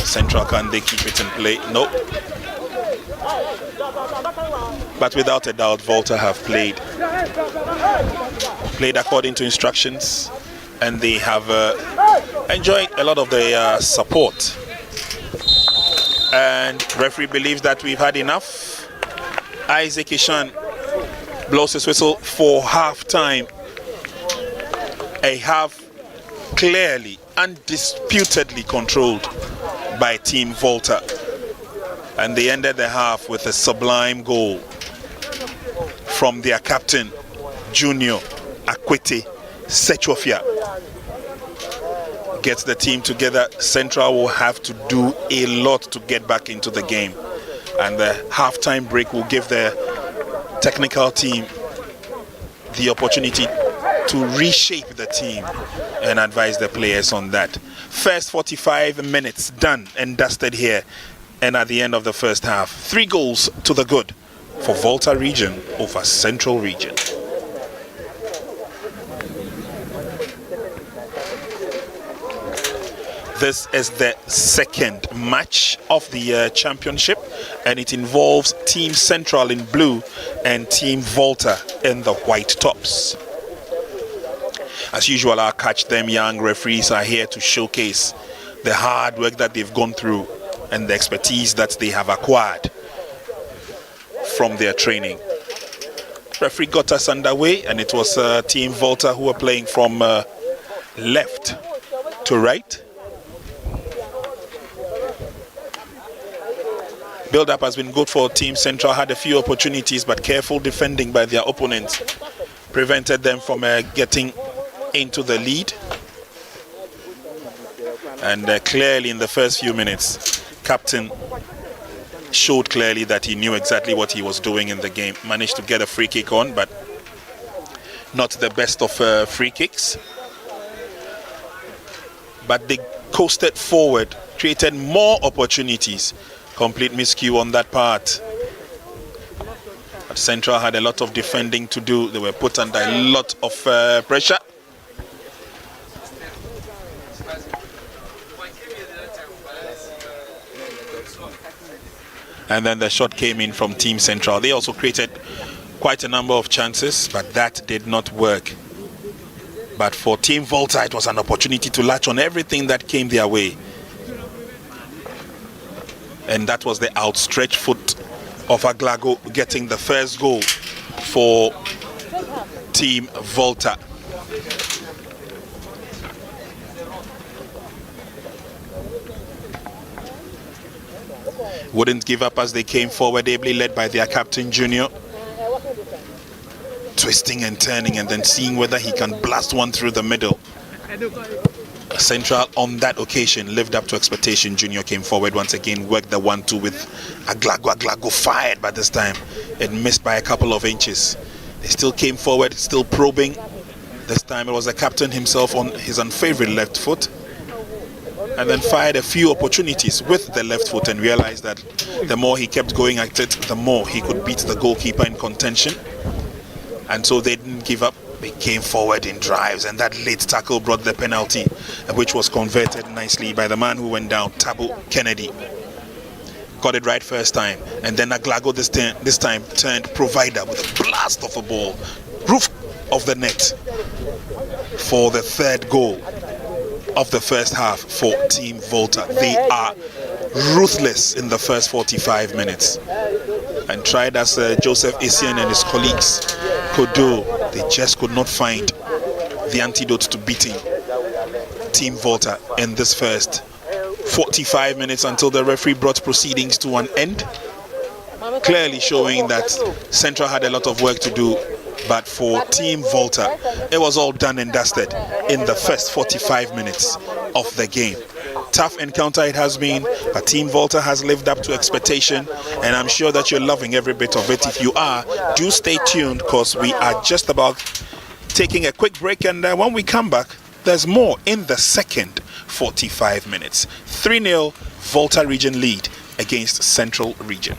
Central, can they keep it in play? Nope. But without a doubt, Volta have played according to instructions, and they have enjoyed a lot of the support. And referee believes that we've had enough. Isaac Ishan blows his whistle for half-time. A half clearly, undisputedly controlled by Team Volta. And they ended the half with a sublime goal from their captain, Junior Akwete Setrofia. Gets the team together. Central will have to do a lot to get back into the game. And the halftime break will give the technical team the opportunity to reshape the team and advise the players on that. First 45 minutes done and dusted here. And at the end of the first half, 3 goals to the good for Volta region over Central region. This is the second match of the championship, and it involves Team Central in blue and Team Volta in the white tops. As usual, our Catch Them Young referees are here to showcase the hard work that they've gone through and the expertise that they have acquired from their training. Referee got us underway, and it was Team Volta who were playing from left to right. Build-up has been good for Team Central. Had a few opportunities, but careful defending by their opponents prevented them from getting into the lead. And clearly in the first few minutes, Captain showed clearly that he knew exactly what he was doing in the game. Managed to get a free kick on, but not the best of free kicks. But they coasted forward, created more opportunities. Complete miscue on that part. But Central had a lot of defending to do. They were put under a lot of pressure. And then the shot came in from Team Central. They also created quite a number of chances, but that did not work. But for Team Volta, it was an opportunity to latch on everything that came their way. And that was the outstretched foot of Aglago getting the first goal for Team Volta. Wouldn't give up as they came forward, ably led by their captain Junior. Twisting and turning and then seeing whether he can blast one through the middle. Central on that occasion lived up to expectation. Junior came forward once again, worked the 1-2 with Aglago. Aglago fired, but this time it missed by a couple of inches. They still came forward, still probing. This time it was the captain himself on his unfavourite left foot, and then fired a few opportunities with the left foot and realized that the more he kept going at it, the more he could beat the goalkeeper in contention. And so they didn't give up. They came forward in drives, and that late tackle brought the penalty, which was converted nicely by the man who went down, Tabu Kennedy. Got it right first time, and then Aglago this time turned provider with a blast of a ball, roof of the net, for the third goal of the first half for Team Volta. They are ruthless in the first 45 minutes, and tried as Joseph Essien and his colleagues could do, they just could not find the antidote to beating Team Volta in this first 45 minutes until the referee brought proceedings to an end, clearly showing that Central had a lot of work to do. But for Team Volta, it was all done and dusted in the first 45 minutes of the game. Tough encounter it has been, but Team Volta has lived up to expectation, and I'm sure that you're loving every bit of it. If you are, do stay tuned, because we are just about taking a quick break, and when we come back, there's more in the second 45 minutes. 3-0 Volta region lead against Central region.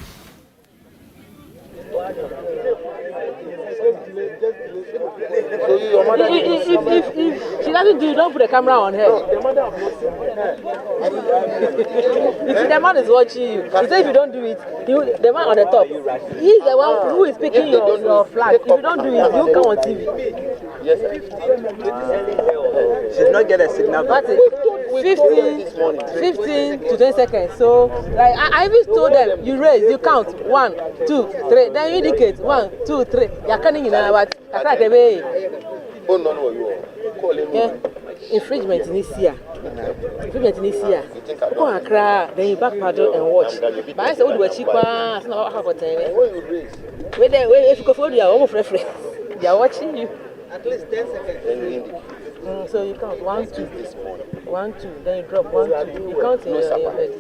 If she doesn't do it, don't put the camera on her. The man is watching you. He said if you don't do it, the man on the top, he's the one who is picking your flag. If you don't do it, you come on TV. Yes, sir. She did not get a signal. 15 to 20 seconds. So, like I even told them, you raise, you count 1, 2, 3. Then you indicate 1, 2, 3. You're counting in our Oh, no, yeah. Infringement in this year. Infringement in this year. Go and cry, then you back paddle and watch. But I said, what do you cheap? It's not half a time. If you go for your own reference, they are watching you. At least 10 seconds. So you count 1, 2, 1, 2, then you drop 1, 2. You count in your head.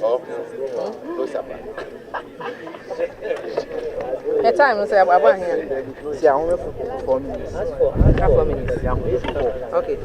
The time, I say about here. See, I only for 4 minutes. That's 4 minutes. Okay.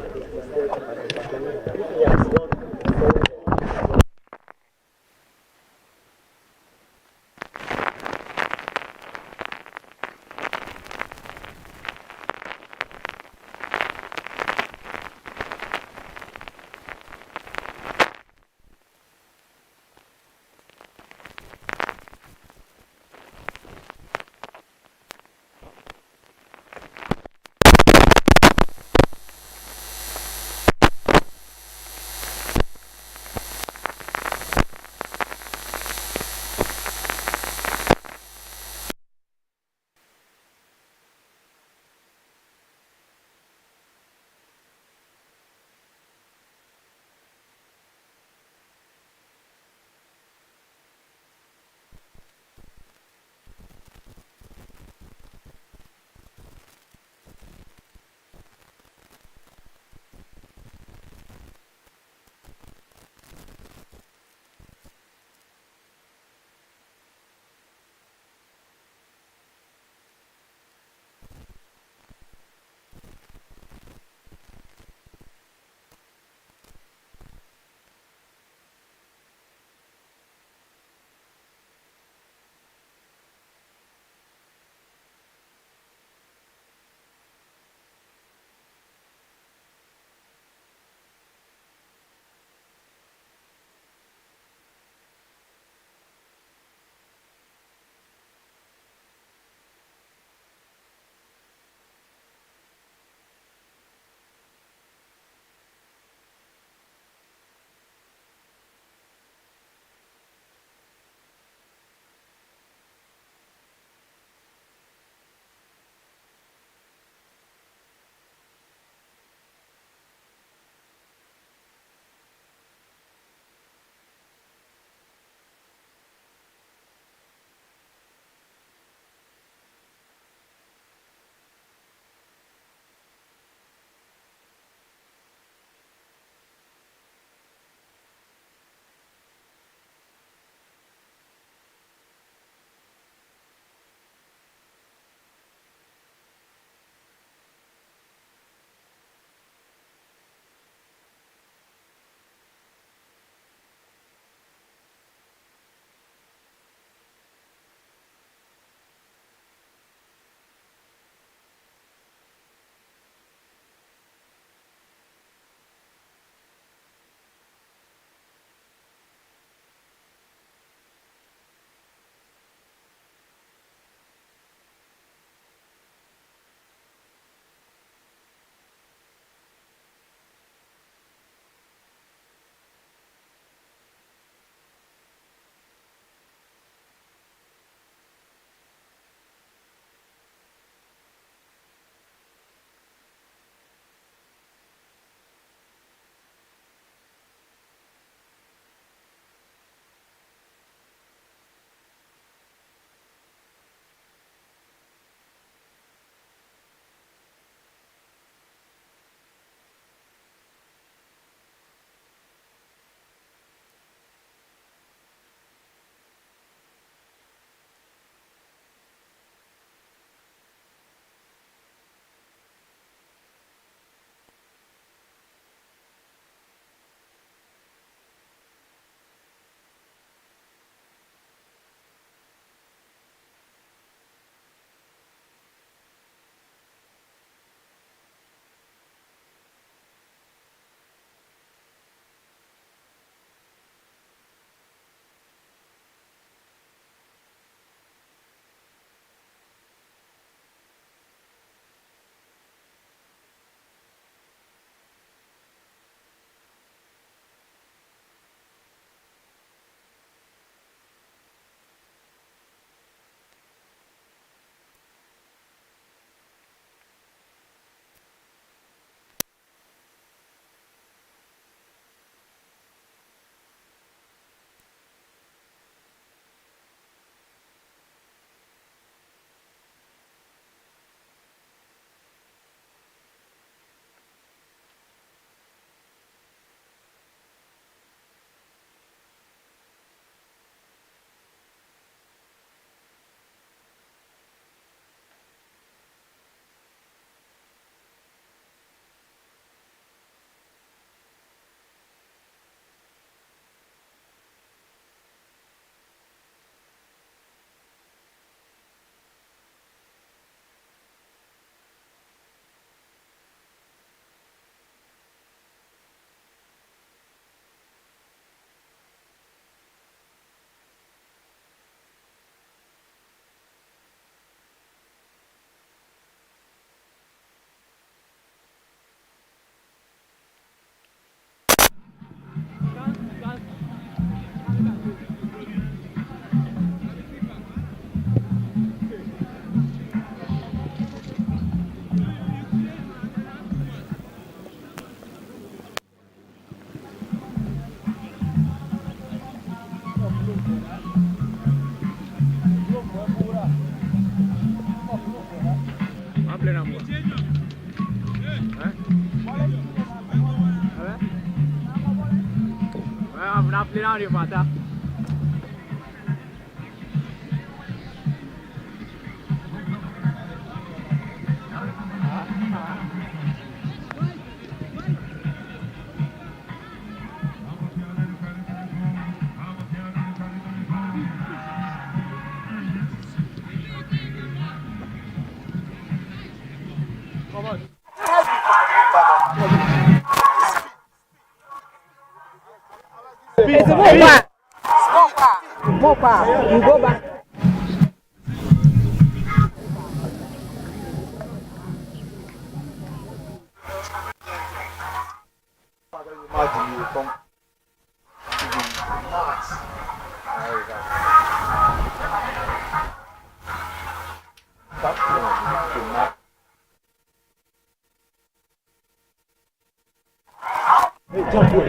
It's more far. You go back.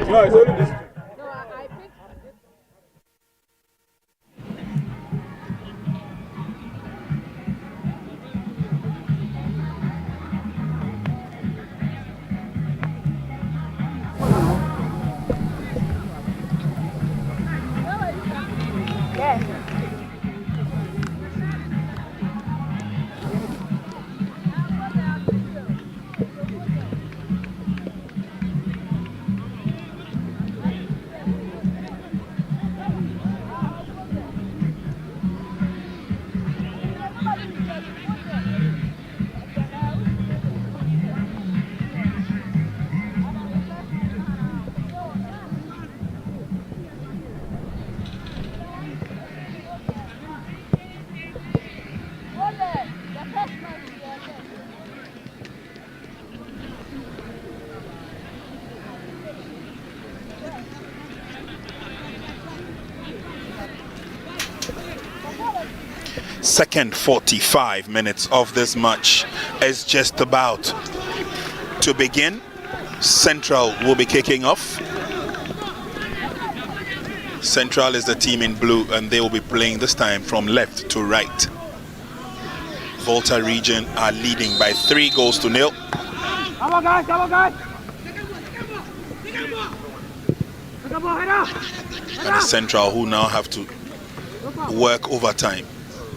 No, it's only this. Second 45 minutes of this match is just about to begin. Central will be kicking off. Central is the team in blue and they will be playing this time from left to right. Volta region are leading by 3-0. Come on, guys, come on, guys. And Central who now have to work overtime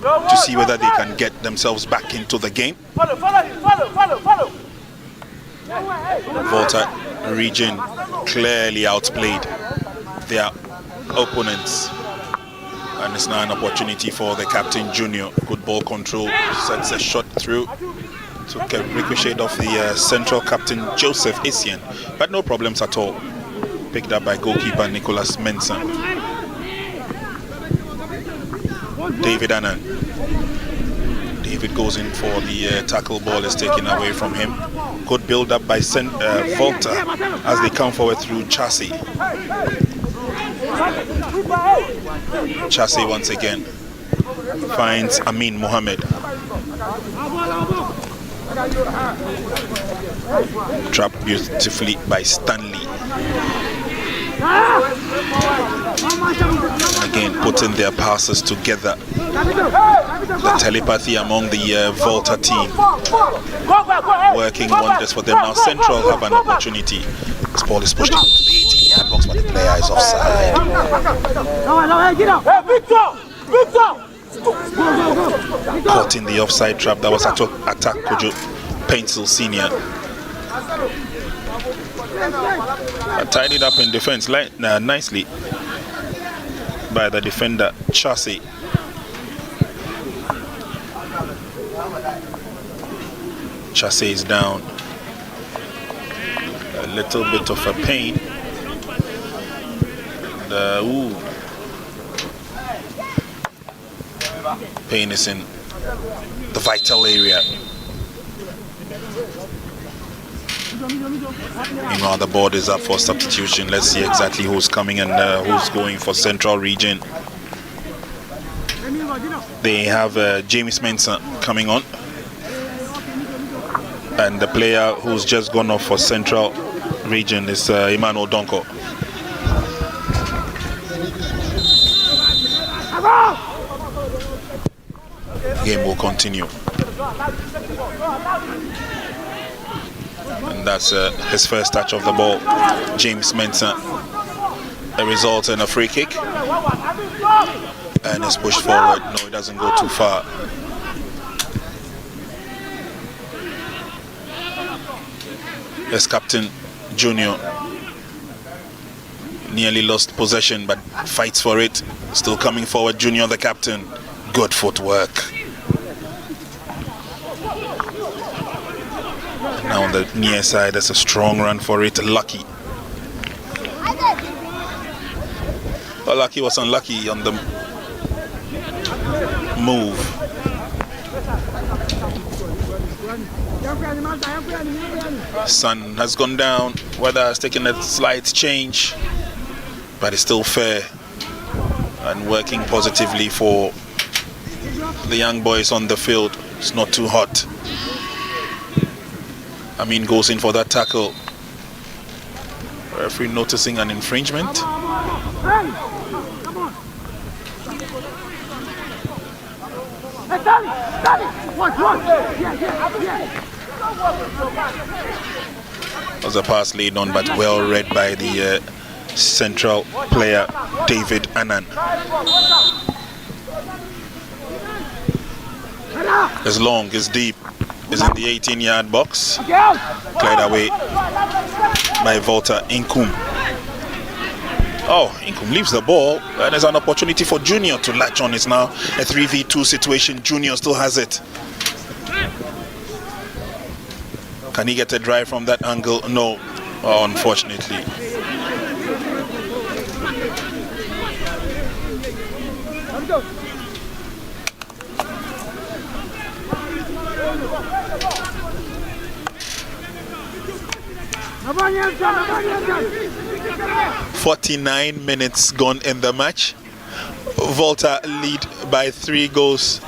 to see whether they can get themselves back into the game. Follow. Volta region clearly outplayed their opponents. And it's now an opportunity for the captain Junior. Good ball control, sends a shot through. Took a ricochet off the central captain Joseph Essien, but no problems at all. Picked up by goalkeeper Nicholas Mensah. David Annan. David goes in for the tackle, ball is taken away from him. Good build up by Volta as they come forward through Chassis. Chassis once again finds Amin Mohammed. Trapped beautifully by Stanley. Again, putting their passes together. The telepathy among the Volta team working wonders for them. Now Central have an opportunity. This ball is pushed into the 18-yard box, but the player is offside. Caught in the offside trap. That was Attack Kojo Pencil Senior. Tied it up in defense nicely by the defender Chassis. Chassis is down. A little bit of a pain. And, pain is in the vital area. Meanwhile, the board is up for substitution. Let's see exactly who's coming and who's going for Central region. They have James Mensah coming on. And the player who's just gone off for Central region is Emmanuel Donko. Game will continue. And that's his first touch of the ball. James Mensah a result in a free kick. And it's pushed forward. No, it doesn't go too far. Yes, Captain Junior nearly lost possession but fights for it. Still coming forward, Junior the captain. Good footwork. And now on the near side, there's a strong run for it. Lucky. Well, Lucky was unlucky on the move. Sun has gone down. Weather has taken a slight change, but it's still fair and working positively for the young boys on the field. It's not too hot. Amin goes in for that tackle. Referee noticing an infringement. Was a pass laid on, but well read by the central player David Annan. It's long, it's deep, it's in the 18-yard box. Cleared away by Volta. Inkum. Oh, Inkum leaves the ball. There's an opportunity for Junior to latch on. It's now a 3v2 situation. Junior still has it. Can he get a drive from that angle? No, unfortunately. "49 minutes gone in the match. Volta lead by 3 goals.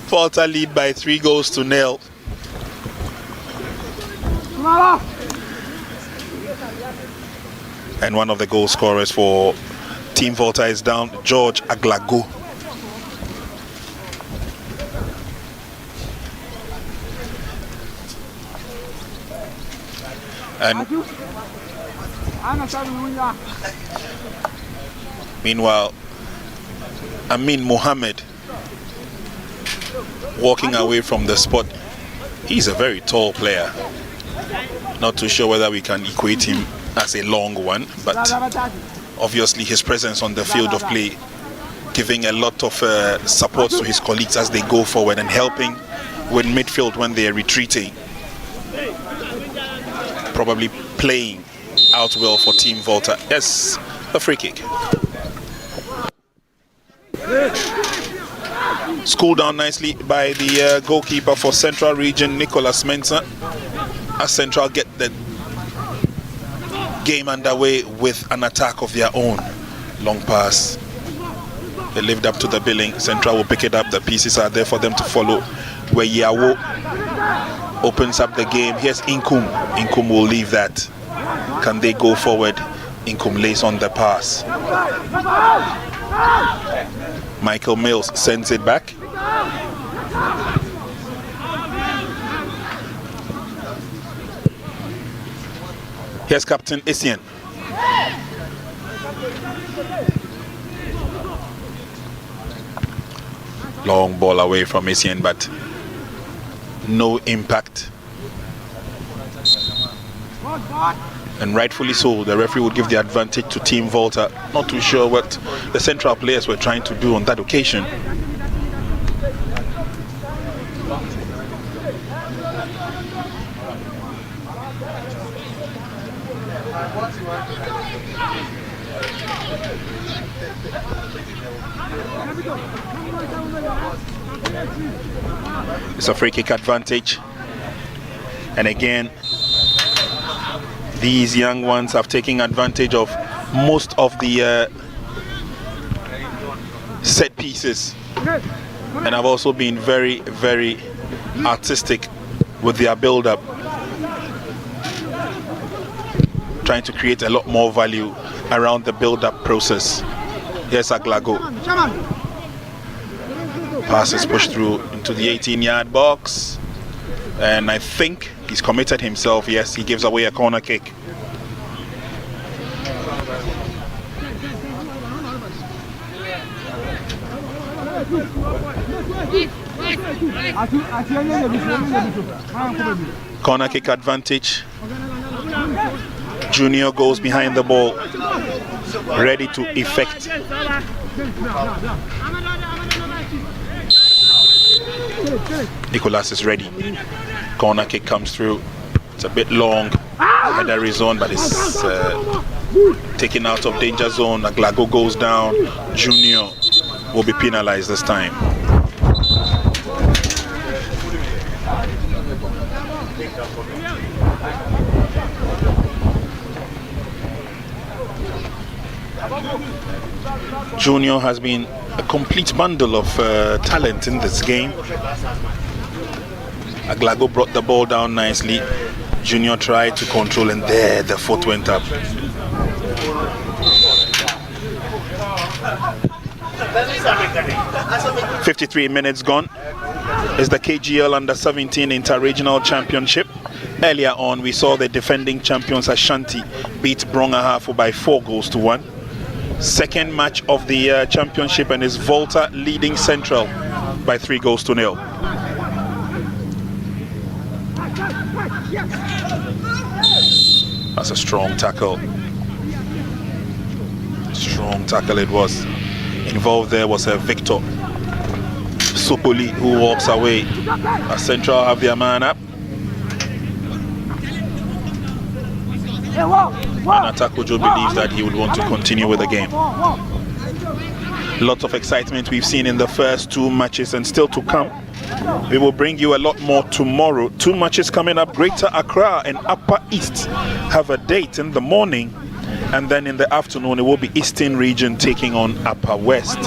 Volta lead by 3 goals to 0. And one of the goal scorers for Team Volta is down, George Aglago. And meanwhile, Amin Mohammed walking away from the spot. He's a very tall player. Not too sure whether we can equate him as a long one, but obviously his presence on the field of play, giving a lot of support to his colleagues as they go forward and helping with midfield when they are retreating. Probably playing out well for Team Volta. Yes, a free kick. Schooled down nicely by the goalkeeper for Central Region, Nicholas Mensah. As Central get the game underway with an attack of their own. Long pass. They lived up to the billing. Central will pick it up. The pieces are there for them to follow. Where Yawo opens up the game. Here's Inkum. Inkum will leave that. Can they go forward? Inkum lays on the pass. Michael Mills sends it back. Here's Captain Essien. Long ball away from Essien, but no impact. And rightfully so, the referee would give the advantage to Team Volta. Not too sure what the central players were trying to do on that occasion. It's a free kick advantage. And again, these young ones have taken advantage of most of the set pieces, and have also been very, very artistic with their build-up, trying to create a lot more value around the build-up process. Here's Aglago. Pass is pushed through into the 18-yard box, and I think he's committed himself. Yes, he gives away a corner kick. Corner kick advantage. Junior goes behind the ball, ready to effect. Nicholas is ready. Corner kick comes through. It's a bit long. Header is on, but it's taken out of danger zone. Aglago goes down. Junior will be penalized this time. Junior has been a complete bundle of talent in this game. Aglago brought the ball down nicely. Junior tried to control, and there the foot went up. "53 minutes gone. It's the KGL Under-17 Inter-Regional Championship. Earlier on, we saw the defending champions Ashanti beat Brong-Ahafo by 4-1. Second match of the championship, and is Volta leading Central by 3-0. That's a strong tackle. Strong tackle it was. Involved there was Victor Sopoli, who walks away. Central have their man up. And Atakojo believes that he would want to continue with the game. Lots of excitement we've seen in the first two matches, and still to come. We will bring you a lot more tomorrow. Two matches coming up. Greater Accra and Upper East have a date in the morning, and then in the afternoon it will be Eastern Region taking on Upper West.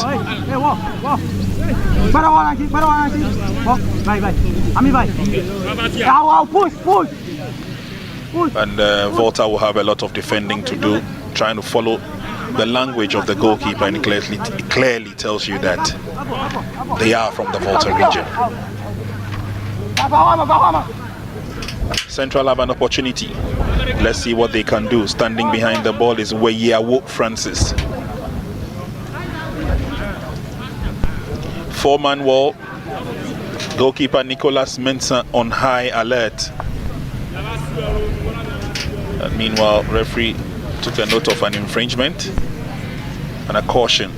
And Volta will have a lot of defending to do, trying to follow the language of the goalkeeper, and it clearly tells you that they are from the Volta region. Central have an opportunity. Let's see what they can do. Standing behind the ball is Weyiawo Francis. 4-man wall. Goalkeeper Nicholas Mensah on high alert. And meanwhile, referee took a note of an infringement, and a caution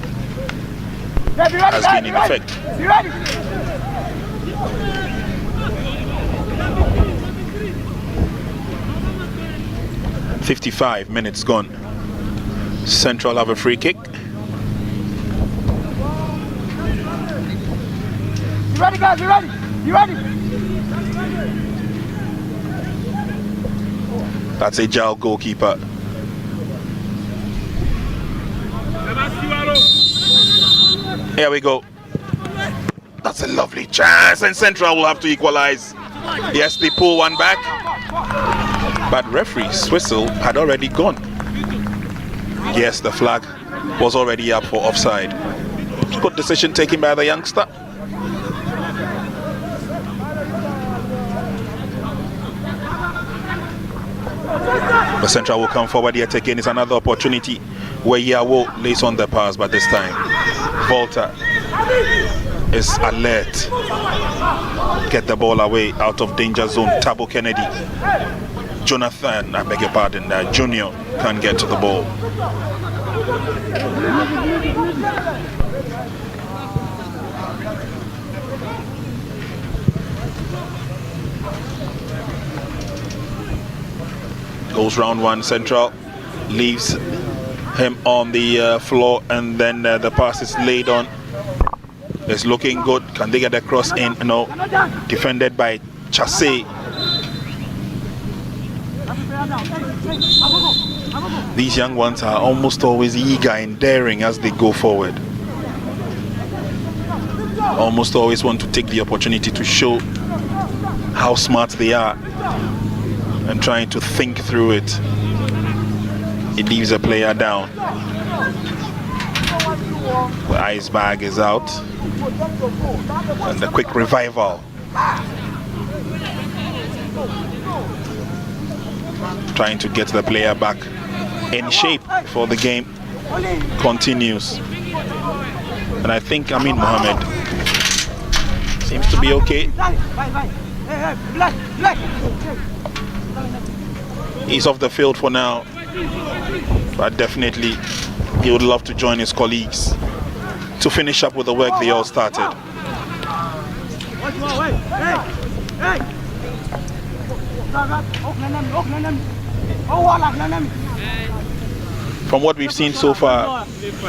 has been in effect. 55 minutes gone. Central have a free kick. You ready, guys? You ready? You ready? That's a Jal goalkeeper. Here we go. That's a lovely chance, and Central will have to equalize. Yes, they pull one back, but referee's whistle had already gone. Yes, the flag was already up for offside. Good decision taken by the youngster. The Central will come forward yet again. It's another opportunity where Yawo lays on the pass, but this time Volta is alert. Get the ball away out of danger zone. Tabo Kennedy. Jonathan, I beg your pardon, Junior can't get to the ball. Goes round one. Central leaves him on the floor, and then the pass is laid on. It's looking good. Can they get the cross in? No. Defended by Chase. These young ones are almost always eager and daring as they go forward. Almost always want to take the opportunity to show how smart they are, and trying to think through it. It leaves a player down. The ice bag is out, and the quick revival. Trying to get the player back in shape before the game continues. And I think Amin Mohammed seems to be okay. He's off the field for now, but definitely he would love to join his colleagues to finish up with the work they all started. From what we've seen so far,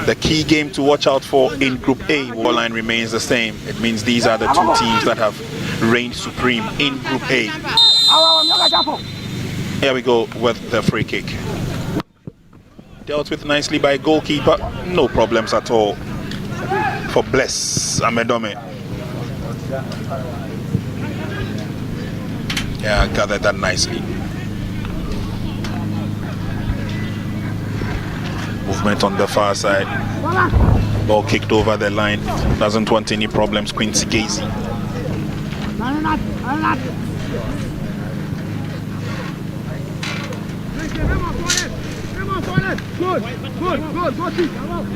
the key game to watch out for in Group A, scoreline remains the same. It means these are the two teams that have reigned supreme in Group A. Here we go with the free kick. Dealt with nicely by goalkeeper. No problems at all for Bless Amedome. Yeah, gathered that nicely. Movement on the far side. Ball kicked over the line. Doesn't want any problems. Quincy Gazy.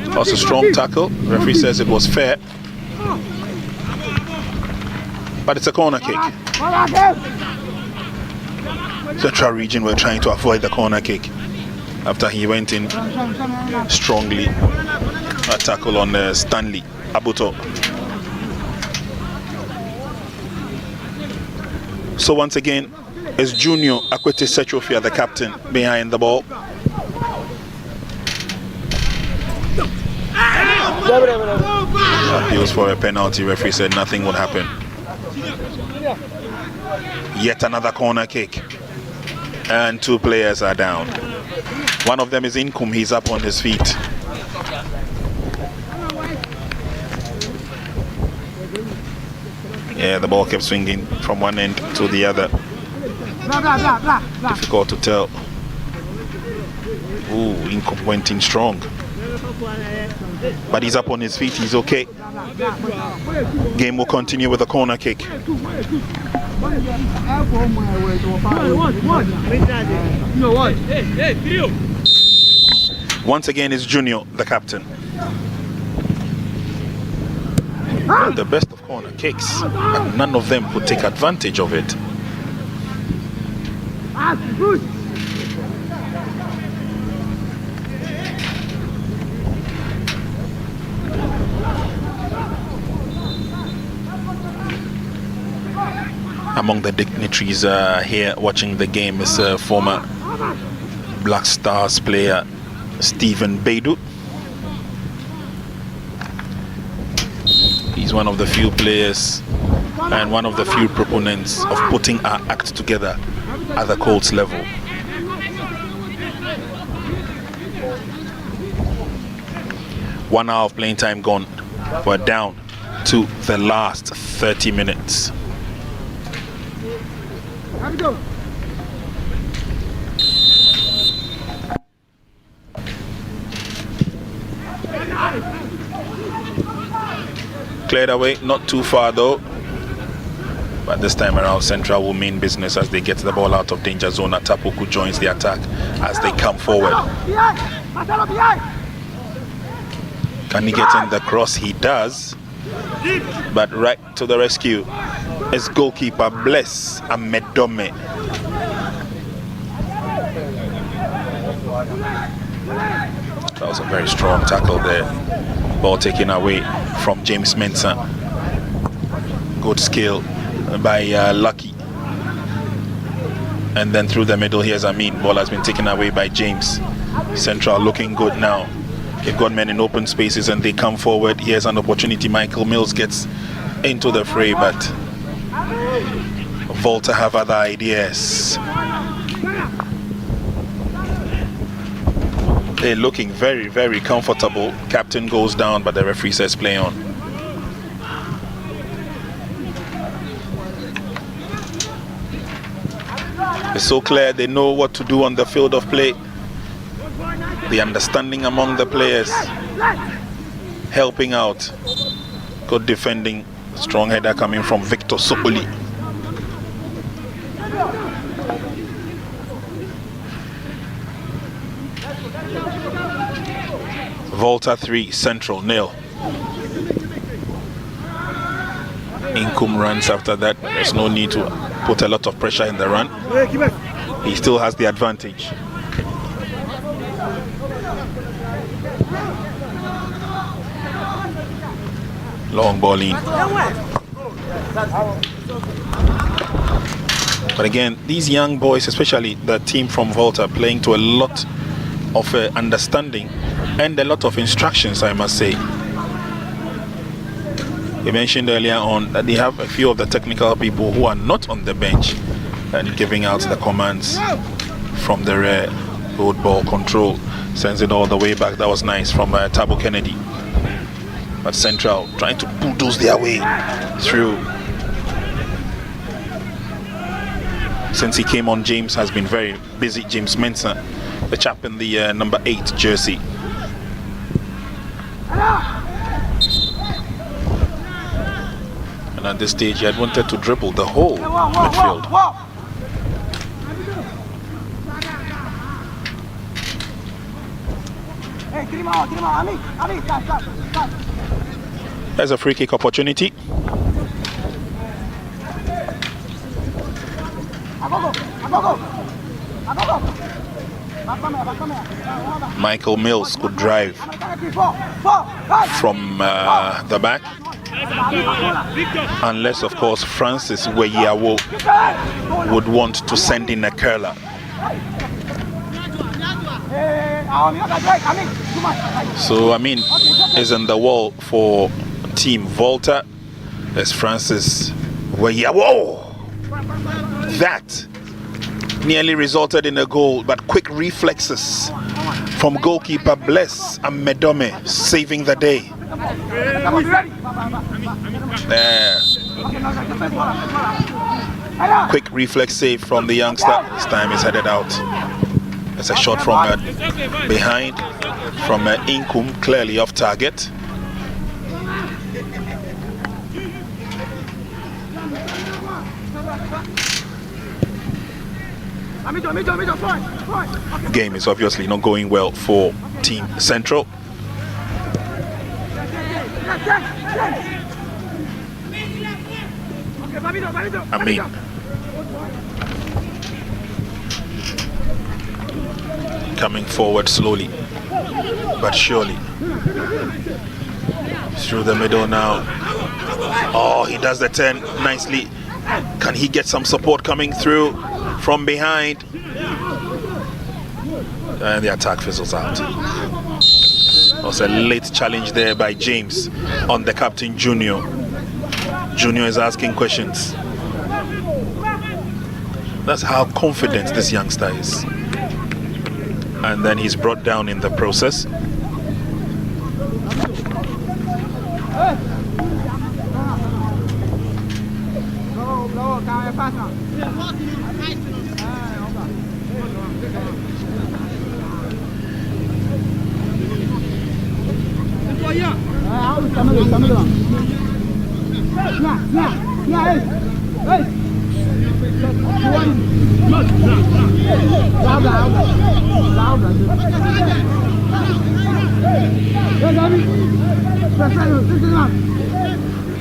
It was a strong tackle. Referee says it was fair. But it's a corner kick. Central region were trying to avoid the corner kick after he went in strongly. A tackle on Stanley Abuto. So once again, it's Junior Akwete Setrofia, the captain, behind the ball. Appeals for a penalty. Referee said nothing would happen. Yet another corner kick. And two players are down. One of them is Inkum. He's up on his feet. Yeah, the ball kept swinging from one end to the other. Difficult to tell. Ooh, Inkum went in strong. But he's up on his feet, he's okay. Game will continue with a corner kick. Once again, it's Junior, the captain. The best of corner kicks, but none of them could take advantage of it. Among the dignitaries here watching the game is former Black Stars player Stephen Baidu. He's one of the few players and one of the few proponents of putting our act together at the Colts level. One hour of playing time gone. We're down to the last 30 minutes. Cleared away, not too far though. But this time around, Central will mean business as they get the ball out of danger zone. Atapuku joins the attack as they come forward. Can he get in the cross? He does. But right to the rescue is goalkeeper Bless Amedome. That was a very strong tackle there. Ball taken away from James Mensah. Good skill by Lucky. And then through the middle, here's Amin. Ball has been taken away by James. Central looking good now. They've got men in open spaces and they come forward. Here's an opportunity. Michael Mills gets into the fray, but Volta have other ideas. They're looking very, very comfortable. Captain goes down, but the referee says play on. It's so clear they know what to do on the field of play. The understanding among the players, helping out. Good defending, strong header coming from Victor Sokoli. Volta 3, Central 0. Inkum runs after that. There's no need to put a lot of pressure in the run. He still has the advantage. Long ball in. But again, these young boys, especially the team from Volta, are playing to a lot of understanding and a lot of instructions, I must say. We mentioned earlier on that they have a few of the technical people who are not on the bench and giving out the commands from the rear. Good ball control, sends it all the way back. That was nice from Tabo Kennedy. But Central trying to bulldoze their way through. Since he came on, James has been very busy. James Mensah, the chap in the number 8 jersey. And at this stage, he had wanted to dribble the whole midfield. There's a free kick opportunity. Michael Mills could drive from the back, unless of course Francis Weyiawo would want to send in a curler. So Amin is in the wall for Team Volta. There's Francis Weyiawo. That nearly resulted in a goal, but quick reflexes from goalkeeper Bless and Medome saving the day. There. Quick reflex save from the youngster. This time is headed out. It's a shot from behind from Inkum, clearly off target. Game is obviously not going well for Team Central. Amin. Coming forward slowly but surely. Through the middle now. Oh, he does the turn nicely. Can he get some support coming through from behind? And the attack fizzles out. Was a late challenge there by James on the captain Junior. Junior is asking questions. That's how confident this youngster is. And then he's brought down in the process.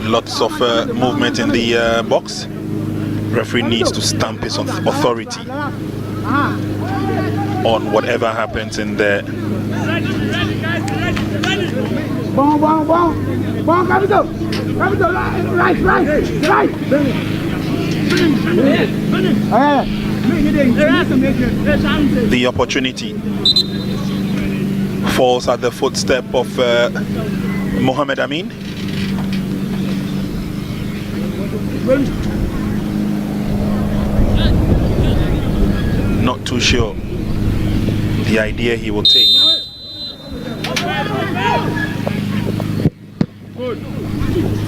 Lots of movement in the box. Referee needs to stamp his authority on whatever happens in there. The opportunity falls at the footstep of Mohamed Amin. Not too sure the idea he will take.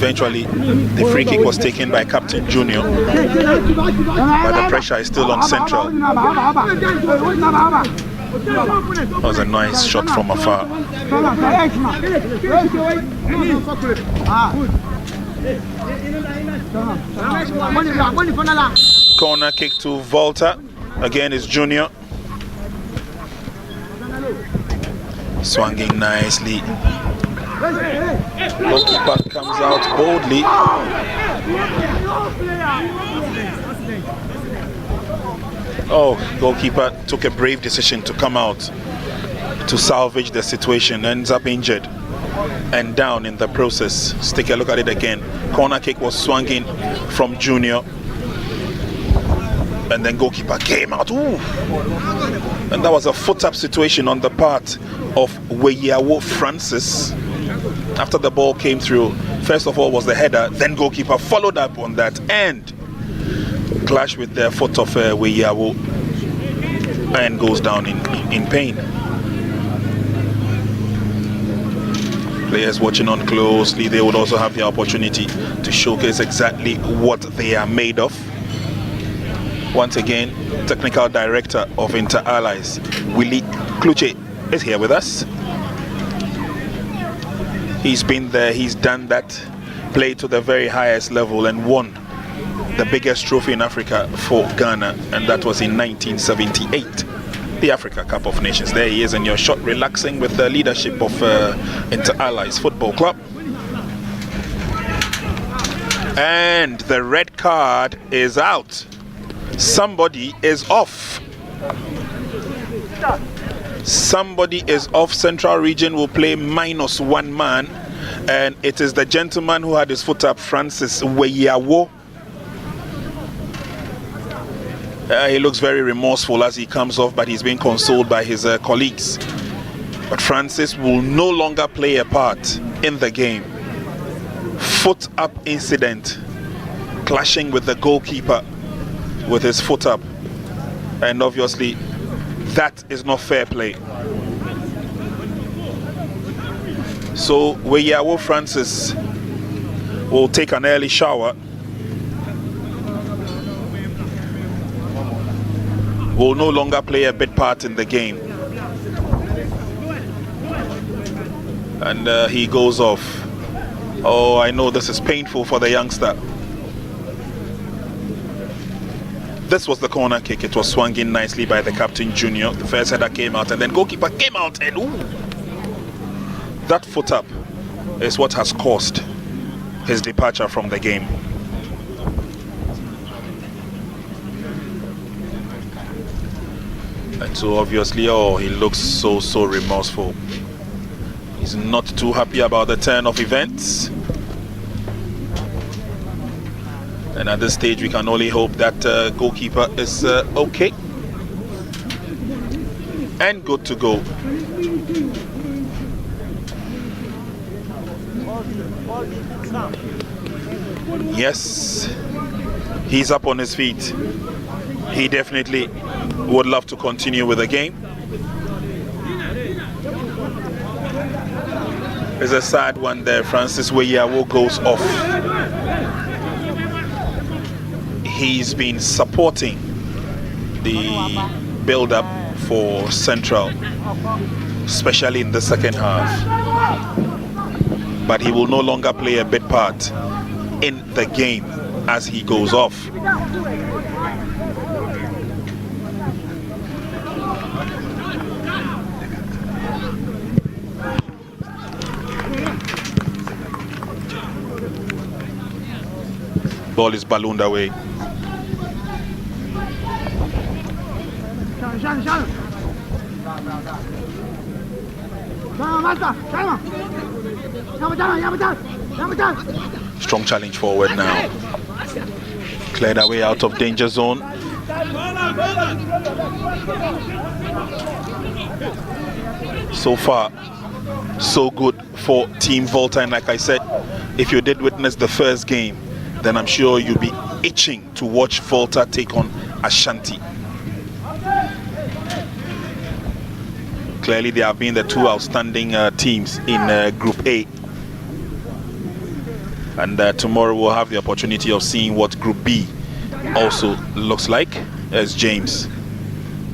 Eventually, the free kick was taken by Captain Junior, but the pressure is still on Central. That was a nice shot from afar. Corner kick to Volta. Again, it's Junior. Swinging nicely. Goalkeeper comes out boldly. Oh, goalkeeper took a brave decision to come out to salvage the situation. Ends up injured and down in the process. Let's take a look at it again. Corner kick was swung in from Junior. And then goalkeeper came out. Ooh. And that was a foot-up situation on the part of Weyawo Francis. After the ball came through, first of all was the header, then goalkeeper followed up on that and clash with the foot of Weyawo and goes down in pain. Players watching on closely, they would also have the opportunity to showcase exactly what they are made of. Once again, technical director of Inter Allies, Willie Kluche, is here with us. He's been there, he's done that, played to the very highest level and won the biggest trophy in Africa for Ghana, and that was in 1978, the Africa Cup of Nations. There he is in your shot, relaxing with the leadership of Inter Allies Football Club. And the red card is out. Somebody is off. Somebody is off. Central Region will play -1 man, and it is the gentleman who had his foot up, Francis Weyawo. He looks very remorseful as he comes off, but he's being consoled by his colleagues. But Francis will no longer play a part in the game. Foot up incident, clashing with the goalkeeper with his foot up, and obviously that is not fair play. So Weyawo Francis will take an early shower, will no longer play a big part in the game, and he goes off. Oh, I know this is painful for the youngster. This was the corner kick. It was swung in nicely by the captain, Junior. The first header came out, and then goalkeeper came out, and ooh, that foot up is what has caused his departure from the game. And so obviously, oh, he looks so remorseful. He's not too happy about the turn of events. And at this stage, we can only hope that goalkeeper is okay and good to go. Yes, he's up on his feet. He definitely would love to continue with the game. It's a sad one there. Francis Weyawo goes off. He's been supporting the build-up for Central, especially in the second half. But he will no longer play a big part in the game as he goes off. Ball is ballooned away. Strong challenge forward now. Cleared away out of danger zone. So far, so good for Team Volta. And like I said, if you did witness the first game, then I'm sure you'll be itching to watch Volta take on Ashanti. Clearly, they have been the two outstanding teams in Group A. And tomorrow we'll have the opportunity of seeing what Group B also looks like. As James,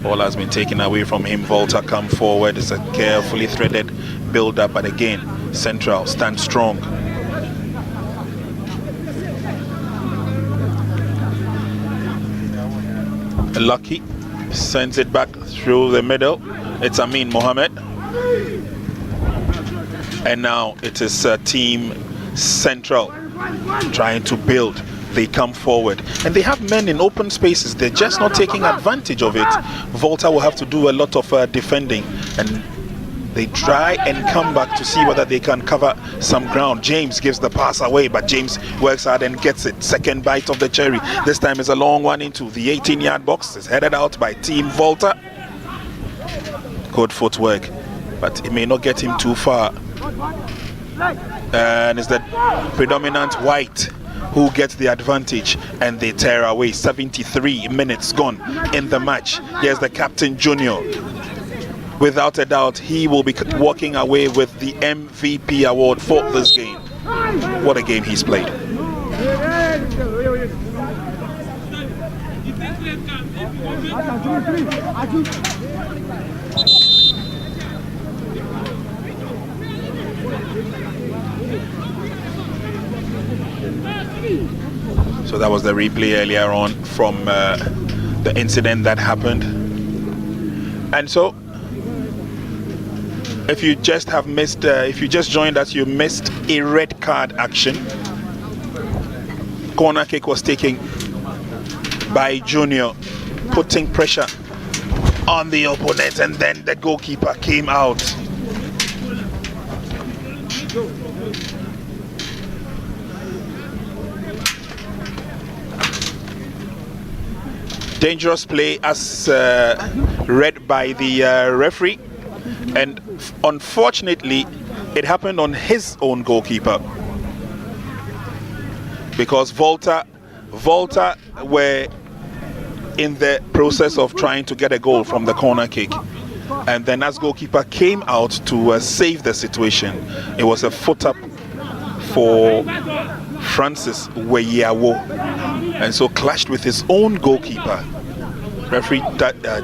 ball has been taken away from him. Volta come forward. It's a carefully threaded build-up, but again, Central stand strong. Lucky sends it back through the middle. It's Amin Mohammed, and now it is Team Central trying to build. They come forward and they have men in open spaces. They're just not taking advantage of it. Volta will have to do a lot of defending, and they try and come back to see whether they can cover some ground. James gives the pass away, but James works hard and gets it. Second bite of the cherry. This time is a long one into the 18-yard box. It's headed out by Team Volta. Good footwork, but it may not get him too far. And it's the predominant white who gets the advantage, and they tear away. 73 minutes gone in the match. Here's the captain, Junior. Without a doubt, he will be walking away with the MVP award for this game. What a game he's played. So that was the replay earlier on from the incident that happened. And so if you just have missed, if you just joined us, you missed a red card action. Corner kick was taken by Junior, putting pressure on the opponent, and then the goalkeeper came out. Dangerous play as read by the referee, and unfortunately it happened on his own goalkeeper, because Volta were in the process of trying to get a goal from the corner kick, and then as goalkeeper came out to save the situation. It was a foot up for Francis Weyawo, and so clashed with his own goalkeeper. Referee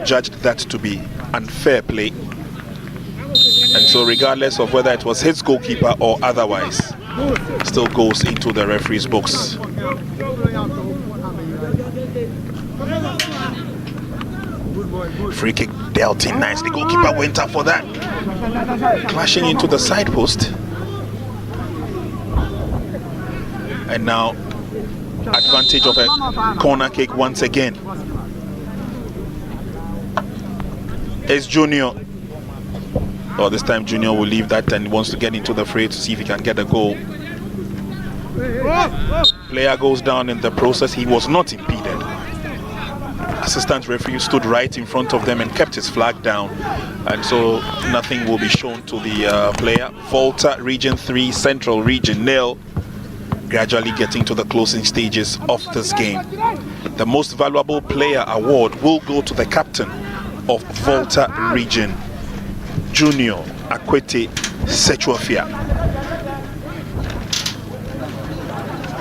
judged that to be unfair play, and so regardless of whether it was his goalkeeper or otherwise, still goes into the referee's books. Free kick dealt in nice. The goalkeeper went up for that, clashing into the side post. And now advantage of a corner kick once again. It's Junior. Oh, this time Junior will leave that and wants to get into the fray to see if he can get a goal. Player goes down in the process. He was not impeded. Assistant referee stood right in front of them and kept his flag down, and so nothing will be shown to the player. Volta Region 3, Central Region 0. Gradually getting to the closing stages of this game. The most valuable player award will go to the captain of Volta Region, Junior Akwete Sechuafia.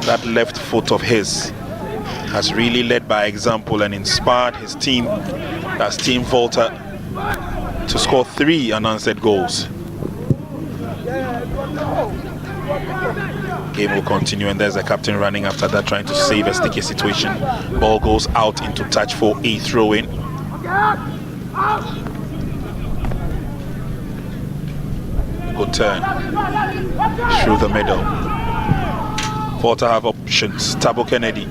That left foot of his has really led by example and inspired his team, that's Team Volta, to score 3 unanswered goals. Game will continue, and there's the captain running after that, trying to save a sticky situation. Ball goes out into touch for a throw-in. Good turn through the middle. Volta have options. Tabo Kennedy,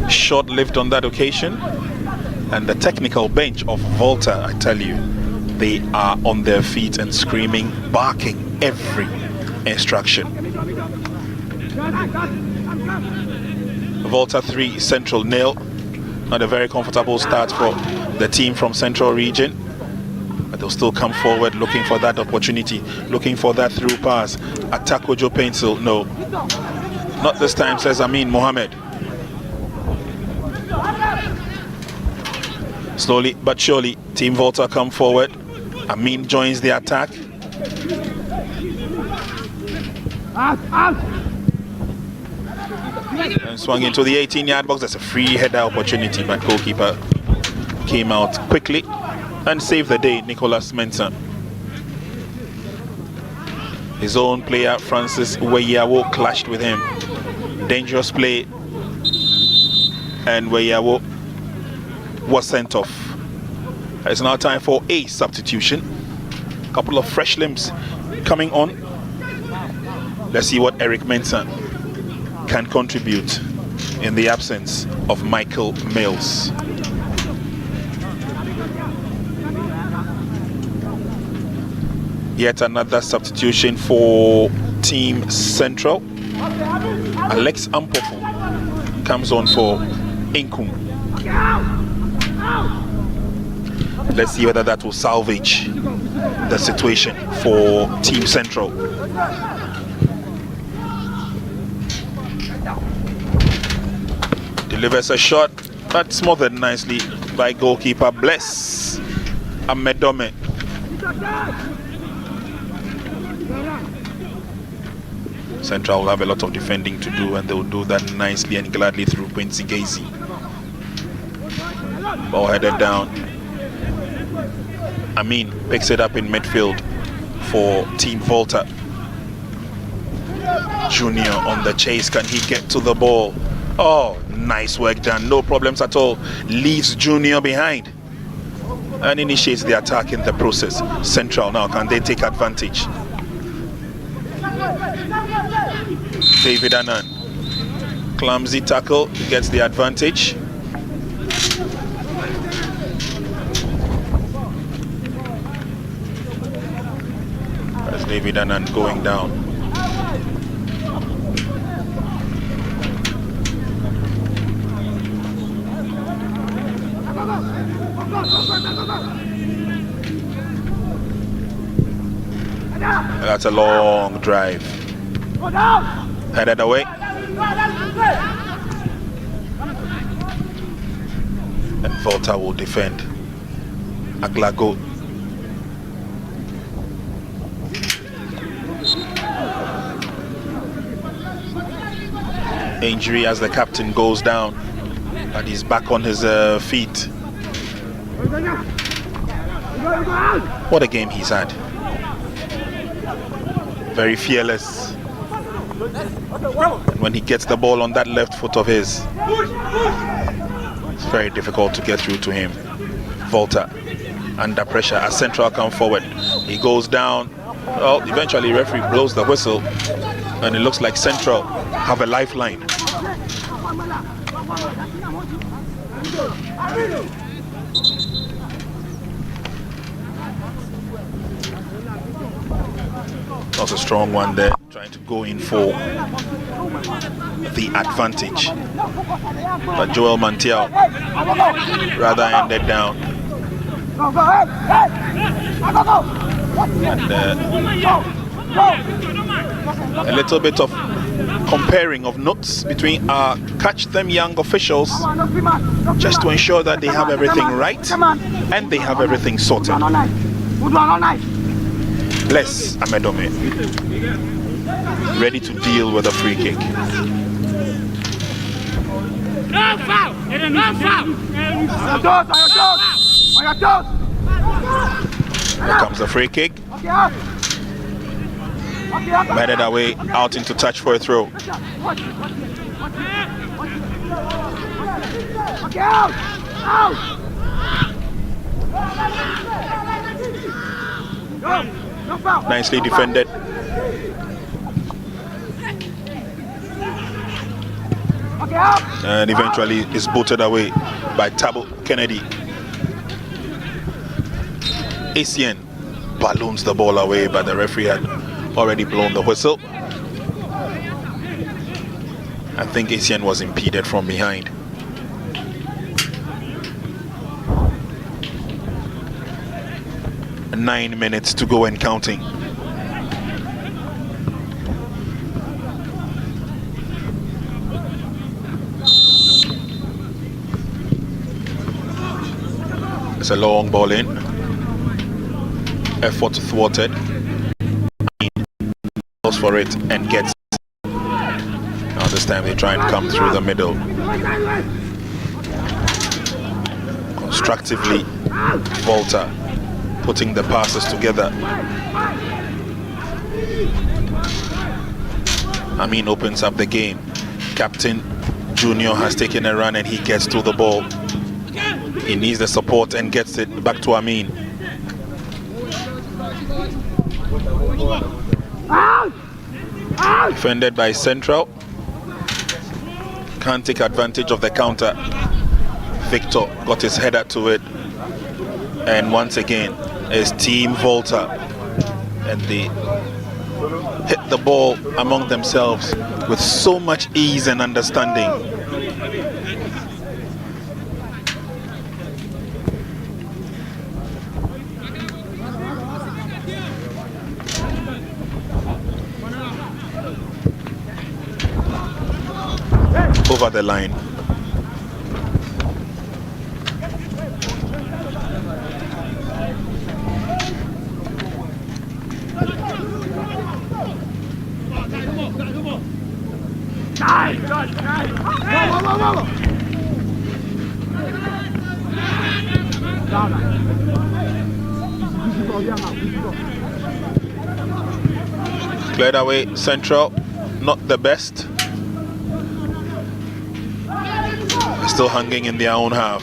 short-lived on that occasion, and the technical bench of Volta, I tell you, they are on their feet and screaming, barking every instruction. Volta 3, Central 0. Not a very comfortable start for the team from Central Region, but they'll still come forward looking for that opportunity, looking for that through pass. Attack Ojo Pencil, no, not this time, says Amin Mohammed. Slowly but surely, Team Volta come forward. Amin joins the attack. And swung into the 18-yard box. That's a free header opportunity, but goalkeeper came out quickly and saved the day. Nicholas Mensah. His own player, Francis Weyawo, clashed with him. Dangerous play, and Weyawo was sent off. It's now time for a substitution. A couple of fresh limbs coming on. Let's see what Eric Mensah can contribute in the absence of Michael Mills. Yet another substitution for Team Central. Alex Ampofu comes on for Inkum. Let's see whether that will salvage the situation for Team Central. Delivers a shot, but smothered nicely by goalkeeper Bless Amedome. Central will have a lot of defending to do, and they will do that nicely and gladly through Quincy Gacy. Ball headed down. Amin picks it up in midfield for Team Volta. Junior on the chase. Can he get to the ball? Oh, nice work done. No problems at all. Leaves Junior behind and initiates the attack in the process. Central now, can they take advantage? David Annan, clumsy tackle, gets the advantage. That's David Annan going down. That's a long drive. Headed away. And Volta will defend. Aglago. Injury as the captain goes down, but he's back on his feet. What a game he's had. Very fearless. And when he gets the ball on that left foot of his, it's very difficult to get through to him. Volta under pressure as Central come forward. He goes down. Well, eventually referee blows the whistle, and it looks like Central have a lifeline. That was a strong one there, trying to go in for the advantage. But Joel Mantiao rather ended down. And a little bit of comparing of notes between our Catch Them Young officials, just to ensure that they have everything right and they have everything sorted. Bless Amedome, ready to deal with a free kick. No foul! No foul! On your toes! Here comes the free kick. Headed away, out into touch for a throw. Nicely defended. And eventually is booted away by Tabo Kennedy. Asian balloons the ball away, but the referee had already blown the whistle. I think Asian was impeded from behind. And 9 minutes to go and counting. It's a long ball in. Effort thwarted. Goes for it and gets it. Now this time they try and come through the middle. Constructively, Volta putting the passes together. Amin opens up the game. Captain Junior has taken a run and he gets to the ball. He needs the support and gets it back to Amin. Defended by Central. Can't take advantage of the counter. Victor got his header to it. And once again, it's Team Volta. And they hit the ball among themselves with so much ease and understanding. Over the line. Cleared away. Central, not the best. Still hanging in their own half.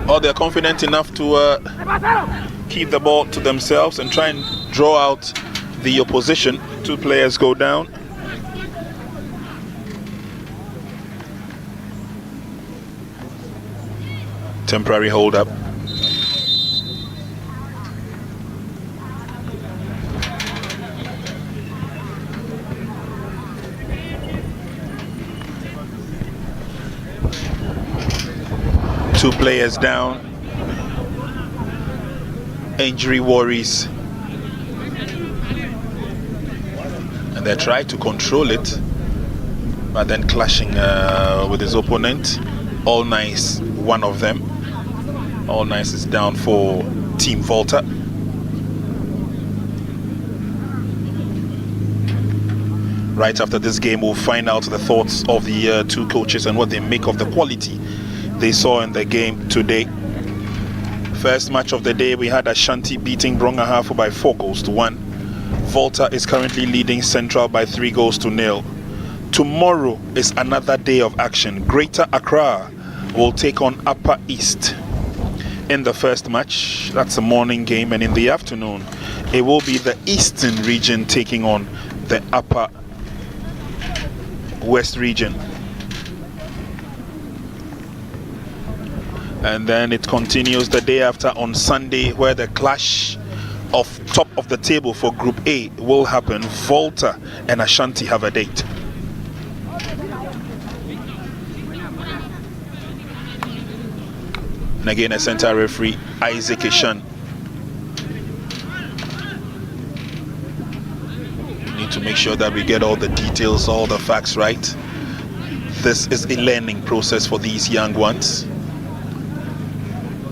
Oh, they're confident enough to keep the ball to themselves and try and draw out the opposition. 2 players go down. Temporary hold up. Two players down. Injury worries. And they try to control it, but then clashing with his opponent. All nice, one of them. All nice is down for Team Volta. Right after this game, we'll find out the thoughts of the 2 coaches and what they make of the quality they saw in the game today. First match of the day, we had Ashanti beating Bronga by 4 goals to 1. Volta is currently leading Central by 3 goals to 0. Tomorrow is another day of action. Greater Accra will take on Upper East. In the first match, that's a morning game, and in the afternoon it will be the Eastern region taking on the Upper West region. And then it continues the day after on Sunday, where the clash of top of the table for Group A will happen. Volta and Ashanti have a date. And again, a center referee, Isaac Ishan. Need to make sure that we get all the details, all the facts right. This is a learning process for these young ones.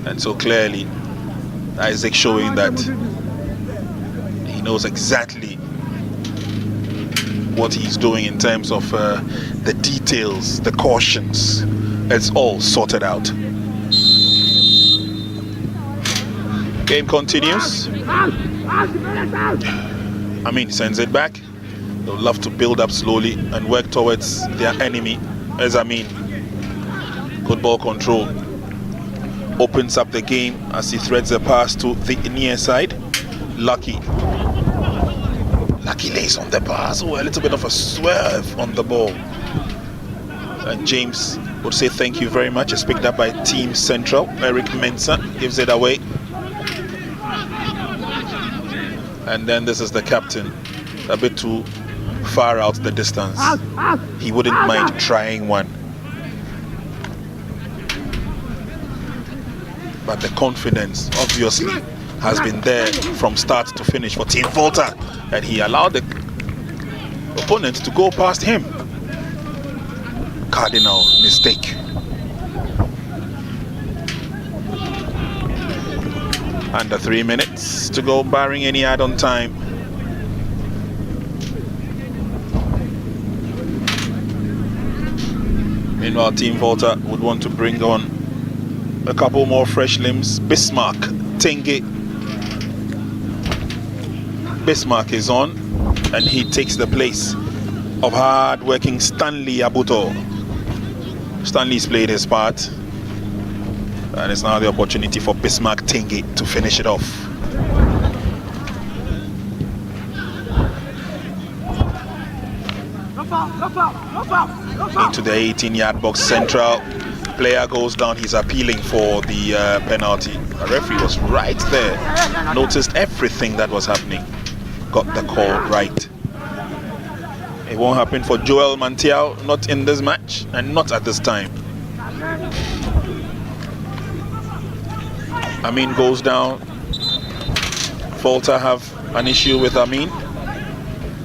And so clearly, Isaac showing that he knows exactly what he's doing in terms of the details, the cautions. It's all sorted out. Game continues. Amin sends it back. They'll love to build up slowly and work towards their enemy. As Amin, good ball control. Opens up the game as he threads a pass to the near side. Lucky lays on the pass. Oh, a little bit of a swerve on the ball. And James would say thank you very much. It's picked up by Team Central. Eric Mensah gives it away. And then this is the captain, a bit too far out the distance. He wouldn't mind trying one. But the confidence obviously has been there from start to finish for Team Volta, and he allowed the opponent to go past him. Cardinal mistake. Under 3 minutes to go, barring any add-on time. Meanwhile, Team Volta would want to bring on a couple more fresh limbs. Bismarck, Tenge. Bismarck is on, and he takes the place of hard-working Stanley Abuto. Stanley's played his part, and it's now the opportunity for Bismarck Tingi to finish it off. Into the 18-yard box, Central. Player goes down. He's appealing for the penalty. The referee was right there, noticed everything that was happening, got the call right. It won't happen for Joel Mantiao, not in this match and not at this time. Amin goes down. Volta have an issue with Amin,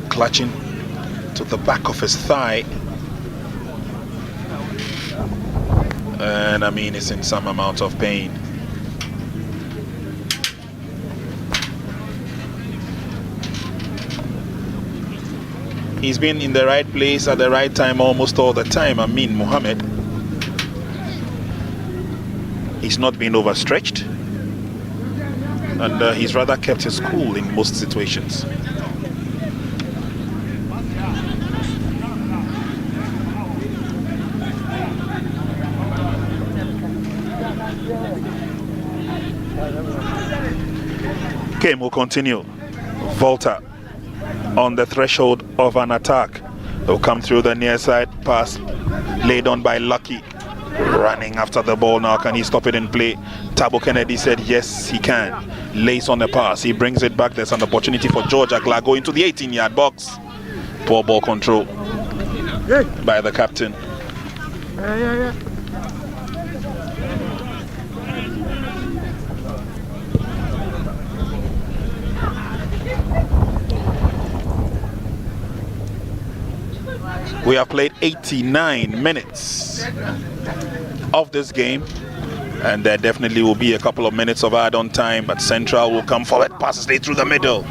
clutching to the back of his thigh, and Amin is in some amount of pain. He's been in the right place at the right time almost all the time, Amin Mohammed. He's not been overstretched, and he's rather kept his cool in most situations. Game will continue. Volta on the threshold of an attack. They'll come through the near side, pass laid on by Lucky. Running after the ball now. Can he stop it in play? Tabo Kennedy said yes, he can. Lays on the pass. He brings it back. There's an opportunity for George Aglago into the 18-yard box. Poor ball control by the captain. We have played 89 minutes of this game, and there definitely will be a couple of minutes of add-on time, but Central will come forward, passes late through the middle.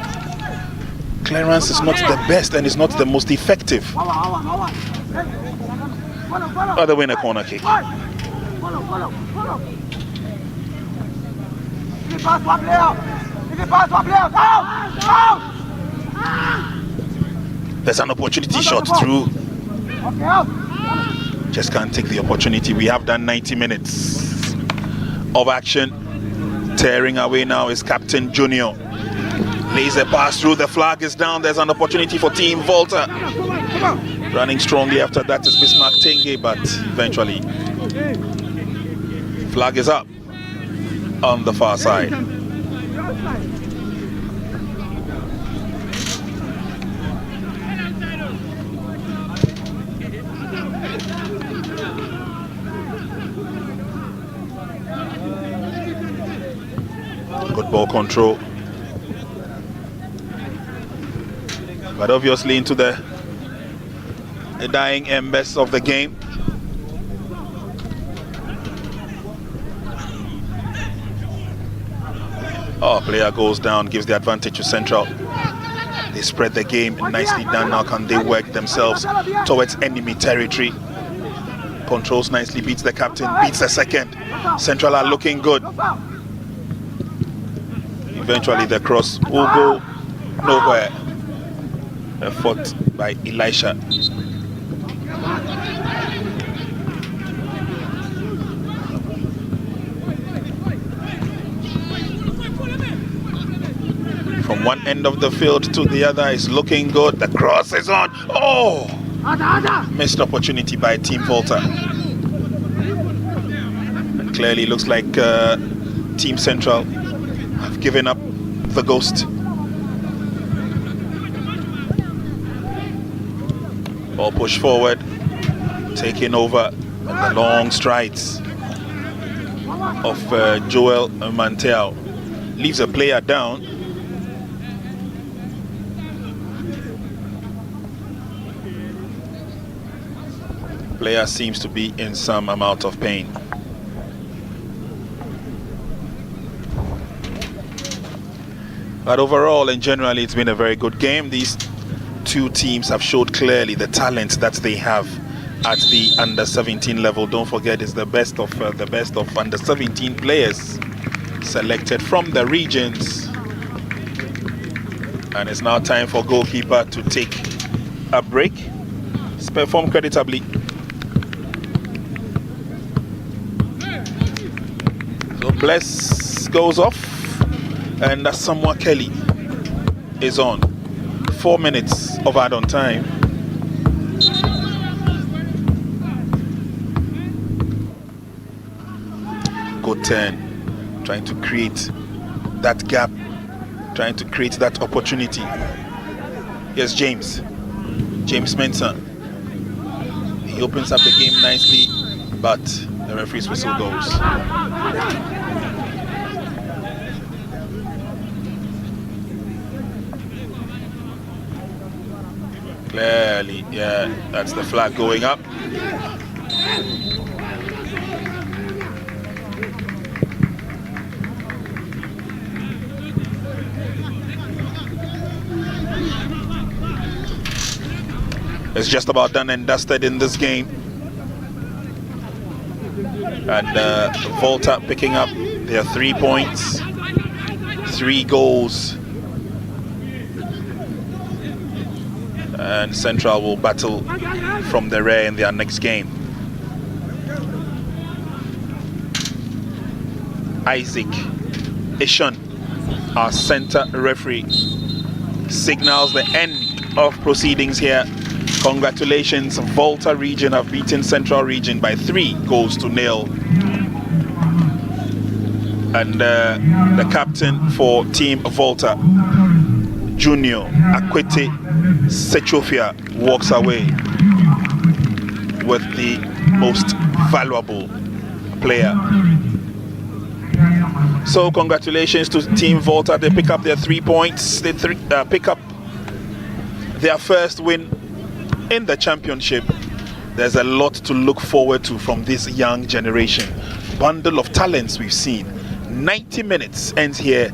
Clearance is not the best and is not the most effective. But they win a corner kick. There's an opportunity shot through. Just can't take the opportunity. We have done 90 minutes of action. Tearing away now is Captain Junior. Lays a pass through. The flag is down. There's an opportunity for Team Volta. Running strongly after that is Bismarck Tenge, but eventually flag is up on the far side. Good ball control, but obviously into the dying embers of the game. Oh, player goes down, gives the advantage to Central. They spread the game, nicely done. Now can they work themselves towards enemy territory? Controls nicely, beats the captain, beats the second. Central are looking good. Eventually the cross will go nowhere. A fought by Elisha. From one end of the field to the other is looking good. The cross is on. Oh! Missed opportunity by Team Volta. And clearly looks like Team Central have given up the ghost. Ball push forward, taking over the long strides of Joel Mantel. Leaves a player down. Player seems to be in some amount of pain. But overall and generally, it's been a very good game. These two teams have showed clearly the talent that they have at the under-17 level. Don't forget, it's the best of under-17 players selected from the regions. And it's now time for goalkeeper to take a break. has performed creditably. So Bless goes off, and Samuel Kelly is on. 4 minutes of add-on time. Good turn, trying to create that gap, trying to create that opportunity. Here's James Mensah. He opens up the game nicely, but the referee's whistle goes. Clearly, yeah, that's the flag going up. It's just about done and dusted in this game. And Volta picking up their 3 points, 3 goals. And Central will battle from the rear in their next game. Isaac Ishon, our center referee, signals the end of proceedings here. Congratulations, Volta region have beaten Central region by 3-0. And the captain for Team Volta, Junior Akwete Sechofia, walks away with the most valuable player. So congratulations to Team Volta. They pick up their 3 points. They pick up their first win in the championship. There's a lot to look forward to from this young generation. Bundle of talents we've seen. 90 minutes ends here,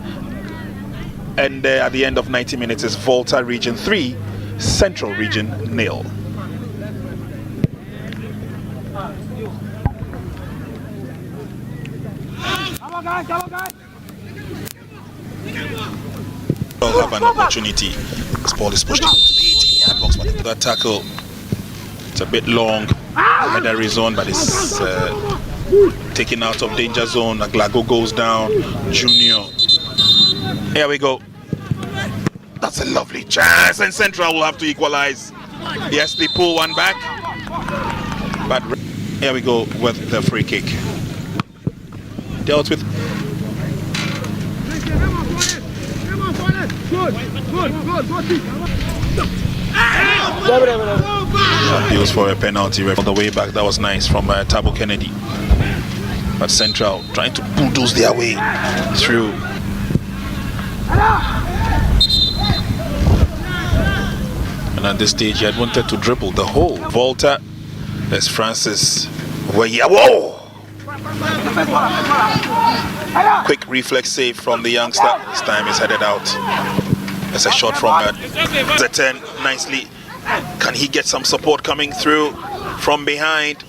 and at the end of 90 minutes is Volta region 3, Central region 0. We'll have an opportunity. This ball is pushed into the 18-yard box, but that tackle, it's a bit long. Header is on, but it's taken out of danger zone. Aglago goes down. Junior. Here we go. That's a lovely chance, and Central will have to equalize. Yes, they pull one back. But here we go with the free kick. Dealt with. Appeals for a penalty on the way back. That was nice from Tabo Kennedy. But Central trying to bulldoze their way through. And at this stage, he had wanted to dribble the whole. Volta, there's Francis. Whoa! Quick reflex save from the youngster. This time is headed out. There's a shot from Zeten nicely. Can he get some support coming through from behind?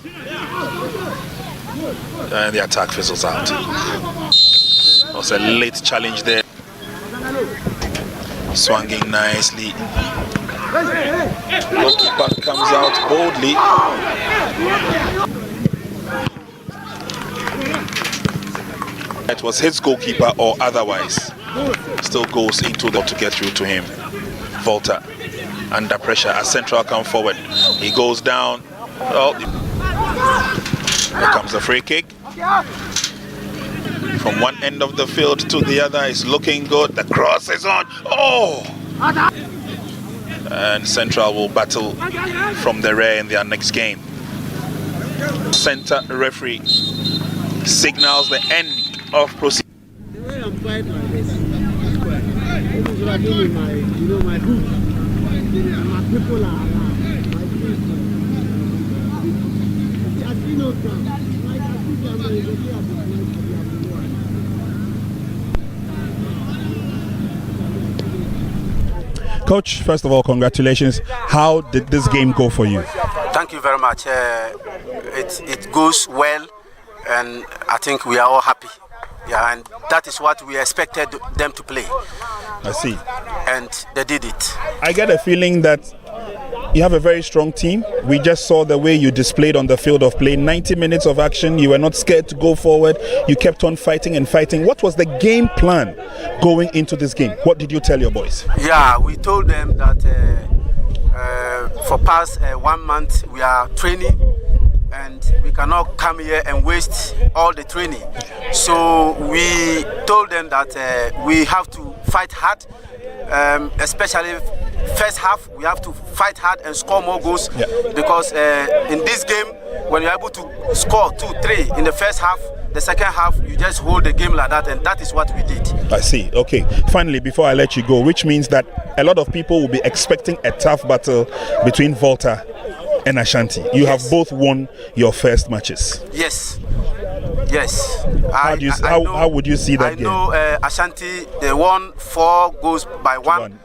And the attack fizzles out. That was a late challenge there. Swinging nicely. Goalkeeper comes out boldly. It was his goalkeeper or otherwise. Still goes into the to get through to him. Volta under pressure as Central come forward. He goes down. Oh, here comes the free kick. From one end of the field to the other is looking good. The cross is on. Oh! And Central will battle from the rear in their next game. Center referee signals the end of proceedings. The way I'm quiet like this, this is what I do with my group. My people are around. My people. As you know, like I think I'm going to get Coach, first of all, congratulations. How did this game go for you? Thank you very much. It goes well, and I think we are all happy. Yeah, and that is what we expected them to play. I see. And they did it. I get a feeling that You have a very strong team. We just saw the way you displayed on the field of play. 90 minutes of action. You were not scared to go forward. You kept on fighting and fighting. What was the game plan going into this game? What did you tell your boys? Yeah, we told them that for past 1 month we are training, and we cannot come here and waste all the training. So we told them that we have to fight hard, especially first half. We have to fight hard and score more goals, because in this game, when you're able to score 2-3 in the first half, the second half you just hold the game like that, and that is what we did. I see. Okay, finally, before I let you go, which means that a lot of people will be expecting a tough battle between Volta and Ashanti. You have both won your first matches. Yes. How would you see that game? I know Ashanti, they won 4 goals by 1.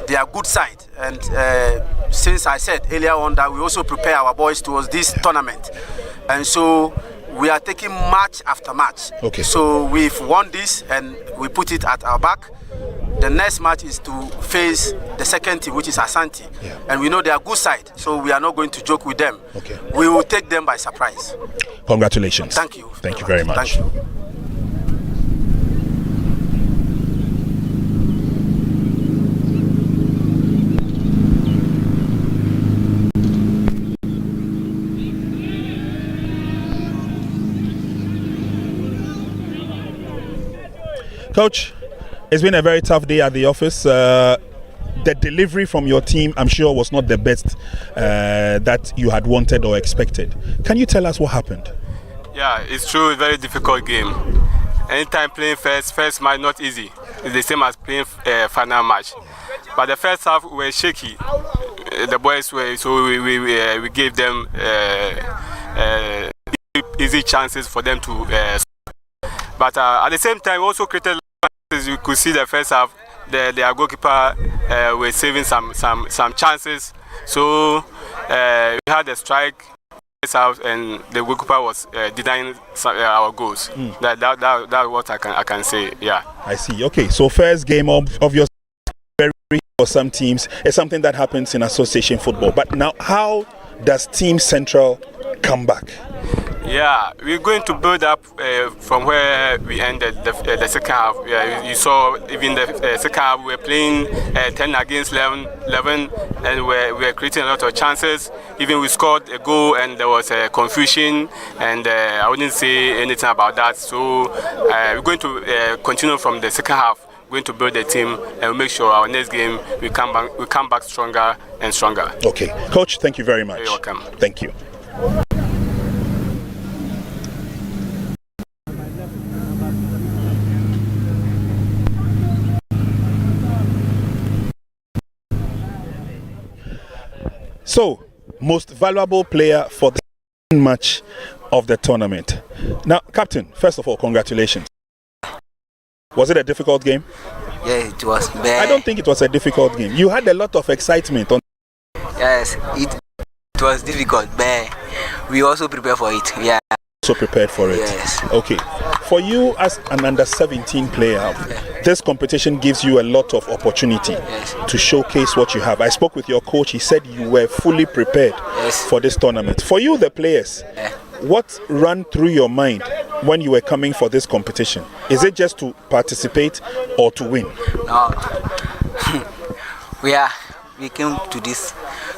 They are good side, and since I said earlier on that we also prepare our boys towards this tournament, and so we are taking match after match. Okay. So we've won this and we put it at our back. The next match is to face the second team, which is Ashanti, and we know they are good side, so we are not going to joke with them. Okay. We will take them by surprise. Congratulations. Thank you. Thank you very much. Thank you. Coach, it's been a very tough day at the office. The delivery from your team, I'm sure, was not the best that you had wanted or expected. Can you tell us what happened? Yeah, it's true. Very difficult game. Anytime playing first match not easy. It's the same as playing final match. But the first half we were shaky. The boys were, so we gave them easy chances for them to. But at the same time, also created. As you could see, the first half, their goalkeeper were saving some chances. So we had a strike out, and the goalkeeper was denying our goals. That's what I can say. Yeah. I see. Okay, so first game of your very for some teams is something that happens in association football. But now, how does Team Central come back? Yeah, we're going to build up from where we ended the second half. Yeah, you saw even the second half we were playing 10 against 11, and we were creating a lot of chances. Even we scored a goal and there was a confusion, and I wouldn't say anything about that. So we're going to continue from the second half. We're going to build the team and make sure our next game we come back stronger and stronger. Okay, Coach, thank you very much. You're welcome. Thank you. So, most valuable player for the match of the tournament. Now, Captain, first of all, congratulations. Was it a difficult game? Yeah, it was. I don't think it was a difficult game. You had a lot of excitement. Yes, it was difficult, but we also prepared for it. Yeah. So prepared for it. Yes. Okay. For you as an under-17 player, this competition gives you a lot of opportunity to showcase what you have. I spoke with your coach. He said you were fully prepared for this tournament. For you, the players, what ran through your mind when you were coming for this competition? Is it just to participate or to win? No. We came to this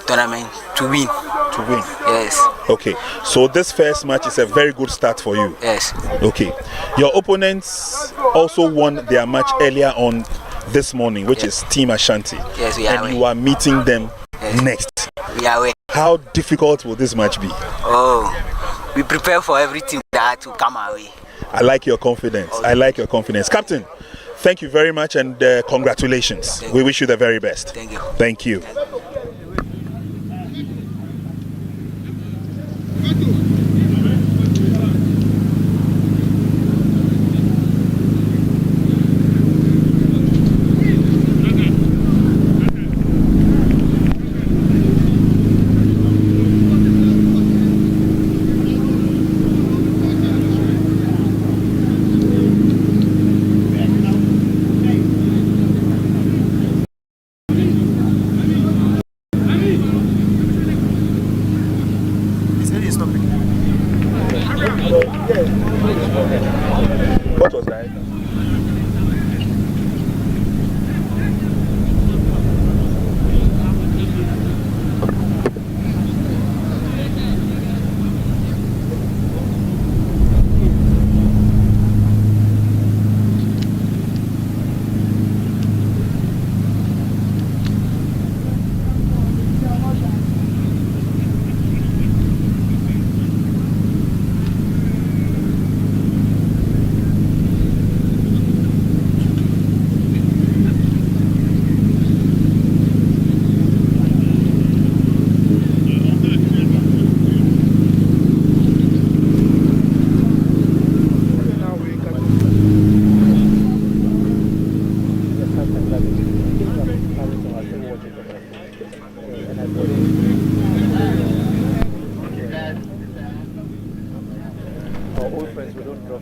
tournament to win. To win? Yes. Okay. So this first match is a very good start for you? Yes. Okay. Your opponents also won their match earlier on this morning, which is Team Ashanti. Yes, we are. And you are meeting them next. We are away. How difficult will this match be? Oh, we prepare for everything that to come our way. I like your confidence. I like your confidence. Captain, thank you very much, and congratulations. We wish you the very best. Thank you. Thank you. What was that? Old friends, we don't drop.